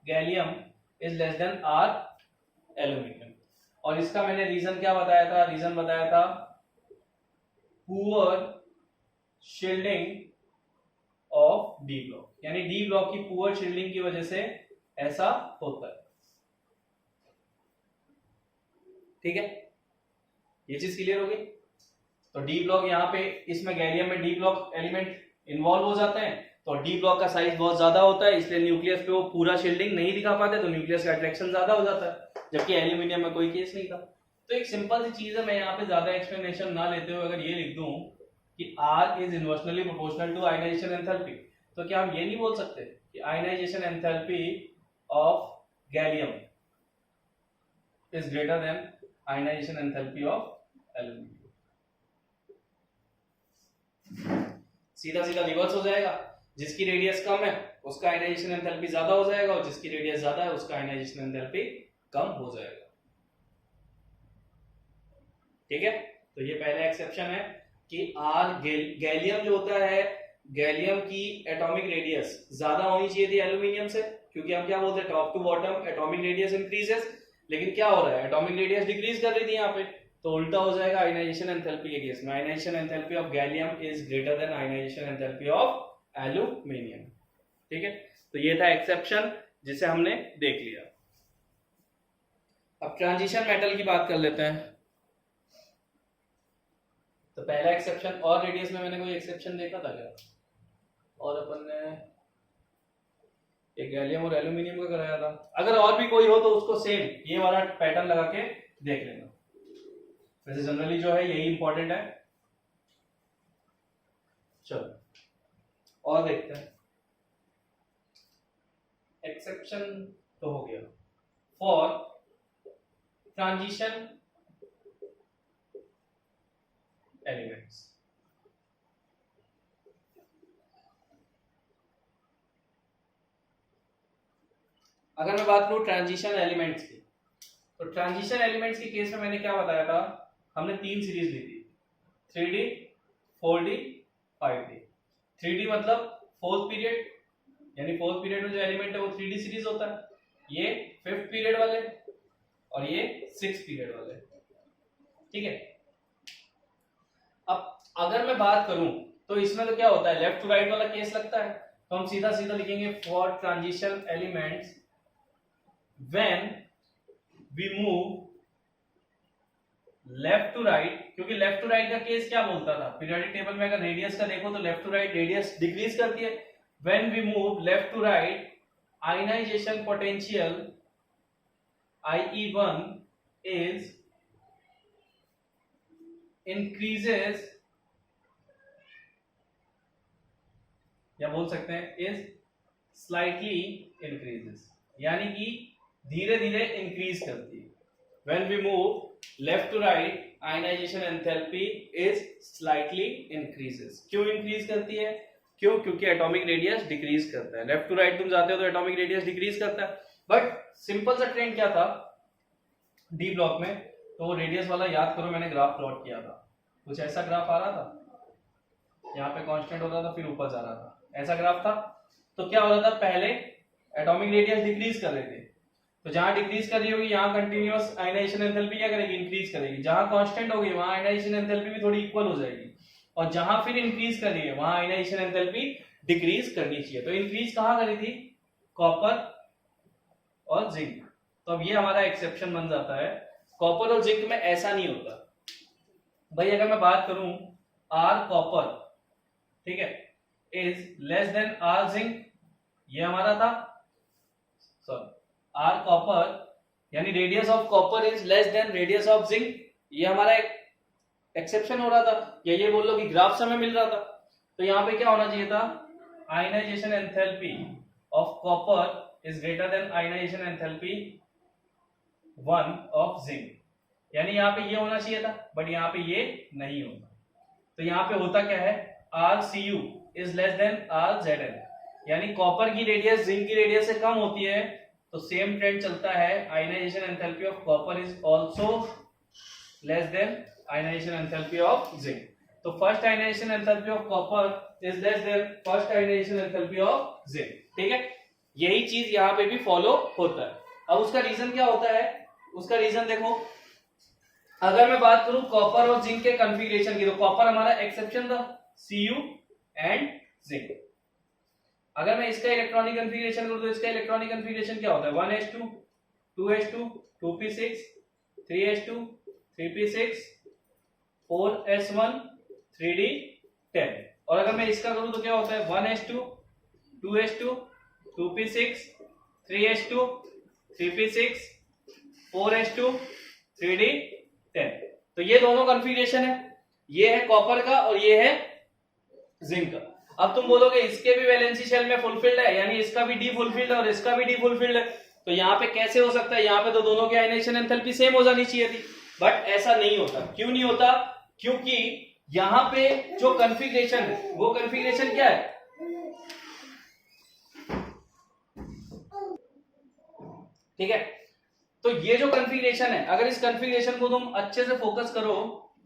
gallium is less than R aluminium. और इसका मैंने रीजन क्या बताया था, रीजन बताया था poor shielding of D block, यानी डी ब्लॉक की पुअर शील्डिंग की वजह से ऐसा होता है। ठीक है, ये चीज क्लियर हो गई। तो डी ब्लॉक यहाँ पे, इसमें गैलियम में डी ब्लॉक एलिमेंट इन्वॉल्व हो जाते हैं, तो डी ब्लॉक का साइज बहुत ज्यादा होता है, इसलिए न्यूक्लियस पे वो पूरा शील्डिंग नहीं दिखा पाते, तो न्यूक्लियस का अट्रैक्शन ज्यादा हो जाता है, जबकि एल्यूमिनियम में कोई केस नहीं था। तो एक सिंपल सी चीज है, मैं यहाँ पे ज्यादा एक्सप्लेनेशन ना लेते हुए अगर ये लिख दूं कि R is inversely proportional to ionization enthalpy, तो क्या हम ये नहीं बोल सकते कि ionization enthalpy of gallium is greater than ionization enthalpy of aluminium. सीधा सीधा रिवर्स हो जाएगा, जिसकी रेडियस कम है उसका आयनाइजेशन एंथैल्पी ज्यादा हो जाएगा, और जिसकी रेडियस ज्यादा है उसका आयनाइजेशन एंथैल्पी कम हो जाएगा। ठीक है, तो ये पहला एक्सेप्शन है कि आर गैलियम जो होता है गैलियम की एटॉमिक रेडियस ज्यादा होनी चाहिए थी एल्यूमिनियम से, क्योंकि हम क्या बोलते हैं top to bottom atomic radius increases, लेकिन क्या हो रहा है एटॉमिक रेडियस डिक्रीज कर रही थी यहाँ पे, तो उल्टा हो जाएगा आयनाइजेशन एंथैल्पी के केस में। Ionization enthalpy of gallium is greater than ionization enthalpy of aluminium. ठीक है, तो ये था एक्सेप्शन जिसे हमने देख लिया। अब ट्रांजिशन मेटल की बात कर लेते हैं। तो पहला एक्सेप्शन, और रेडियस में मैंने कोई एक्सेप्शन देखा था क्या? और अपन ने एक गैलियम और एल्यूमिनियम का कराया था। अगर और भी कोई हो तो उसको सेम ये वाला पैटर्न लगा के देख लेना। वैसे जनरली जो है यही इंपॉर्टेंट है। चलो और देखते हैं। एक्सेप्शन तो हो गया फॉर ट्रांजिशन एलिमेंट्स। अगर मैं बात करूं ट्रांजिशन एलिमेंट्स की, तो ट्रांजिशन एलिमेंट्स के केस में मैंने क्या बताया था, हमने 3 सीरीज ली थी, 3D, 4D, 5D। 3D मतलब फोर्थ पीरियड, यानी फोर्थ पीरियड में जो एलिमेंट है वो 3D सीरीज होता है, ये 5th पीरियड वाले और ये 6th पीरियड वाले। ठीक है, अब अगर मैं बात करूं तो इसमें तो क्या होता है लेफ्ट टू राइट वाला केस लगता है, तो हम सीधा सीधा लिखेंगे for transition elements when we move left to right, क्योंकि लेफ्ट टू राइट का केस क्या बोलता था पीरियोडिक टेबल में, अगर रेडियस का देखो तो left to right radius decrease करती है। When we move left to right ionization potential IE1 is increases, या बोल सकते हैं is slightly increases, यानी कि धीरे धीरे इंक्रीज करती है। When we move left to right ionization enthalpy is slightly increases। क्यों इंक्रीज करती है? क्यों? क्योंकि एटॉमिक रेडियस डिक्रीज करता है। लेफ्ट टू राइट तुम जाते हो तो एटॉमिक रेडियस डिक्रीज करता है, बट सिंपल सा ट्रेंड क्या था डी ब्लॉक में, तो रेडियस वाला याद करो, मैंने ग्राफ प्लॉट किया था, कुछ ऐसा ग्राफ आ रहा था, यहाँ पे कांस्टेंट हो रहा था फिर ऊपर जा रहा था, ऐसा ग्राफ था। तो क्या हो रहा था, पहले एटॉमिक रेडियस डिक्रीज कर रहे थे, तो जहां डिक्रीज कर रही होगी यहाँ कंटिन्यूअस आयनाइजेशन एंथैल्पी क्या करेगी, इंक्रीज करेगी। जहां कांस्टेंट होगी वहां आयनाइजेशन एंथैल्पी भी थोड़ी इक्वल हो जाएगी, और जहां फिर इंक्रीज कर रही है वहां आयनाइजेशन एंथैल्पी डिक्रीज करनी चाहिए। तो इंक्रीज कहां करी थी, कॉपर और जिंक। तो अब ये हमारा एक्सेप्शन बन जाता है। कॉपर और जिंक में ऐसा नहीं होता भाई। अगर मैं बात करूं आर कॉपर, ठीक है, is less than R zinc, ये हमारा था, सॉरी आर कॉपर यानी radius of copper is less than radius of zinc, ये हमारा एक एक्सेप्शन हो रहा था, या ये बोल लो कि ग्राफ से हमें मिल रहा था। तो यहाँ पे क्या होना चाहिए था, ionization enthalpy of copper is greater than ionization enthalpy 1 of zinc, यानी यहाँ पे ये होना चाहिए था, बट यहाँ पे ये नहीं होता। तो यहाँ पे होता क्या है, RCU is less than RZN, यानी कॉपर की रेडियस जिंक की रेडियस से कम होती है, तो सेम ट्रेंड चलता है, ionisation enthalpy of copper is also less than ionization enthalpy of zinc. तो first ionization enthalpy of copper is less than first ionization enthalpy of zinc. ठीक है, यही चीज यहाँ पे भी फॉलो होता है। अब उसका रीजन क्या होता है, उसका रीजन देखो, अगर मैं बात करूं कॉपर और जिंक के कॉन्फ़िगरेशन की, तो कॉपर हमारा एक्सेप्शन था, Cu एंड जिंक। अगर मैं इसका इलेक्ट्रॉनिक कॉन्फ़िगरेशन करूं तो इसका इलेक्ट्रॉनिक कॉन्फ़िगरेशन क्या होता है, 1s2 2s2 2p6 3s2 3p6 4s1 3d10। और अगर मैं इसका करूं तो क्या होता है, 1s2 2s2 2p6 3s2 3p6 4s2 3d10। तो ये दोनों कॉन्फ़िगरेशन है, ये है कॉपर का और ये है जिंक का। अब तुम बोलोगे इसके भी वैलेंसी शेल में फुलफिल्ड है, यानी इसका भी डी फुलफिल्ड है और इसका भी डी फुलफिल्ड है, तो यहाँ पे कैसे हो सकता है, यहाँ पे तो दोनों की आयनाइजेशन एंथैल्पी सेम हो जानी चाहिए थी, बट ऐसा नहीं होता। क्यों नहीं होता, क्योंकि यहाँ पे जो कॉन्फ़िगरेशन है वो कॉन्फ़िगरेशन क्या है, ठीक है। तो ये जो कॉन्फ़िगरेशन है, अगर इस कॉन्फ़िगरेशन को तुम अच्छे से फोकस करो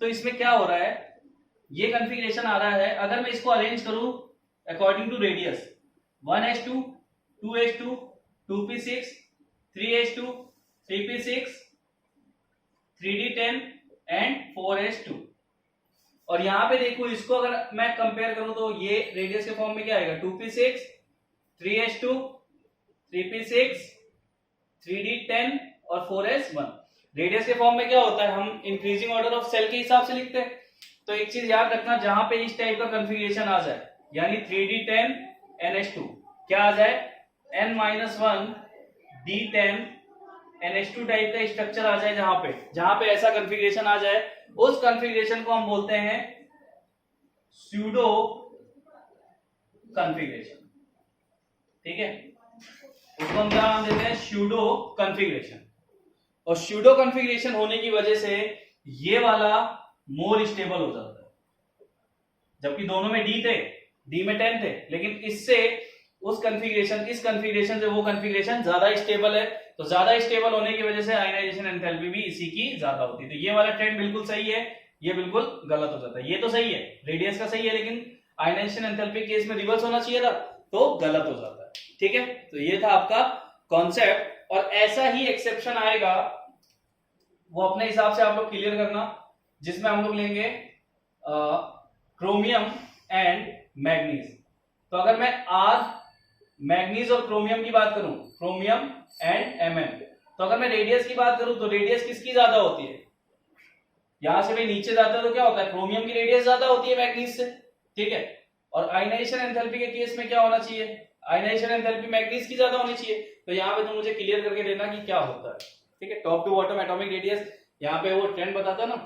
तो इसमें क्या हो रहा है, ये कॉन्फ़िगरेशन आ रहा है। अगर मैं इसको अरेंज करूं according to radius 1s2, 2s2, 2p6, 3s2, 3p6, 3d10 and 4s2। और यहां पे देखो इसको अगर मैं कंपेयर करूं तो ये रेडियस के फॉर्म में क्या आएगा 2p6, 3s2, 3p6, 3d10 और 4s1। रेडियस के फॉर्म में क्या होता है, हम इंक्रीजिंग ऑर्डर ऑफ सेल के हिसाब से लिखते हैं। तो एक चीज याद रखना, जहां पे इस टाइप का कंफिगरेशन आ जाए यानी 3d10 ns2 क्या आ जाए n-1 d10 ns2 टाइप का स्ट्रक्चर आ जाए, जहां पे ऐसा कंफिगरेशन आ जाए उस कंफिगरेशन को हम बोलते हैं स्यूडो कंफिगरेशन। ठीक है, उसको हम क्या नाम देते हैं स्यूडो कंफिगरेशन। और स्यूडो कंफिगरेशन होने की वजह से ये वाला मोर स्टेबल हो जाता है, जबकि दोनों में डी थे, डी में 10 थे, लेकिन इससे उस कंफिगरेशन इस कंफिगरेशन से वो कंफिगरेशन ज्यादा स्टेबल है। तो ज्यादा स्टेबल होने की वजह से आयनाइजेशन एंथैल्पी भी इसी की ज्यादा होती है। तो ये वाला ट्रेंड बिल्कुल सही है, ये बिल्कुल गलत हो जाता है। ये तो सही है, रेडियस का सही है, लेकिन आयनाइजेशन एंथैल्पी केस में रिवर्स होना चाहिए था, तो गलत हो जाता है। ठीक है, तो ये था आपका कॉन्सेप्ट। और ऐसा ही एक्सेप्शन आएगा, वो अपने हिसाब से आप लोग क्लियर करना, जिसमें हम लोग लेंगे क्रोमियम एंड मैग्नीज। तो अगर मैं आज मैग्नीज और क्रोमियम की बात करूं, क्रोमियम एंड Mn, तो अगर मैं रेडियस की बात करूं तो रेडियस किसकी ज्यादा होती है, यहां से भी नीचे जाता है तो क्या होता है क्रोमियम की रेडियस ज्यादा होती है मैग्नीज से। ठीक है, और आयनाइजेशन एंथैल्पी के केस में क्या होना चाहिए, आयनाइजेशन एंथैल्पी मैग्नीज की ज्यादा होनी चाहिए। तो यहाँ पे तुम मुझे क्लियर करके देना कि क्या होता है। ठीक है, top to bottom atomic radius यहाँ पे वो ट्रेंड बताता है ना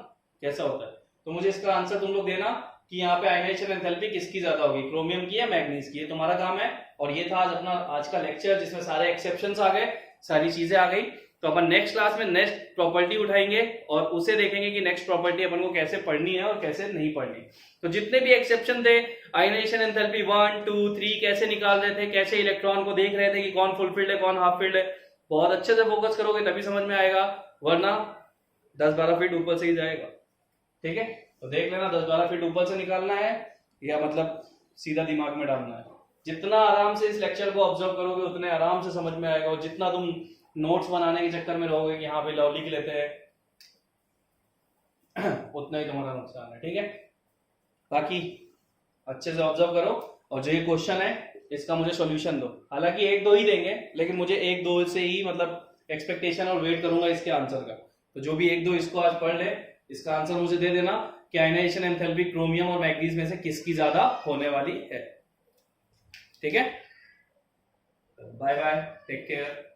कैसा होता है, तो मुझे इसका आंसर तुम लोग देना कि यहाँ पे आयनाइजेशन एंथैल्पी किसकी ज्यादा होगी, क्रोमियम की या मैग्नीज की। ये तुम्हारा काम है। और ये था आज अपना आज का लेक्चर, जिसमें सारे एक्सेप्शंस आ गए, सारी चीजें आ गई। तो अपन नेक्स्ट क्लास में नेक्स्ट प्रॉपर्टी उठाएंगे और उसे देखेंगे कि नेक्स्ट प्रॉपर्टी अपन को कैसे पढ़नी है और कैसे नहीं पढ़नी। तो जितने भी एक्सेप्शन थे, आयनाइजेशन एंथैल्पी 1, 2, 3 कैसे निकाल रहे थे, कैसे इलेक्ट्रॉन को देख रहे थे कि कौन फुलफिल्ड है कौन हाफ फिल्ड है, बहुत अच्छे से फोकस करोगे तभी समझ में आएगा, वरना 10-12 फीट ऊपर से ही जाएगा। ठीक है, तो देख लेना 10-12 फीट ऊपर से निकालना है या मतलब सीधा दिमाग में डालना है। जितना आराम से इस लेक्चर को ऑब्जर्व करोगे उतने आराम से समझ में आएगा, और जितना तुम नोट्स बनाने के चक्कर में रहोगे कि यहाँ पे लव लिख लेते हैं उतना ही तुम्हारा नुकसान है। ठीक है, बाकी अच्छे से ऑब्जर्व करो, और जो ये क्वेश्चन है इसका मुझे सॉल्यूशन दो। हालांकि 1-2 ही देंगे, लेकिन मुझे 1-2 से ही मतलब एक्सपेक्टेशन और वेट करूंगा इसके आंसर का। तो जो भी 1-2 इसको आज पढ़ ले, इसका आंसर मुझे दे देना कि आयनाइजेशन एंथैल्पी क्रोमियम और मैग्नीज में से किसकी ज्यादा होने वाली है। ठीक है, बाय बाय, टेक केयर।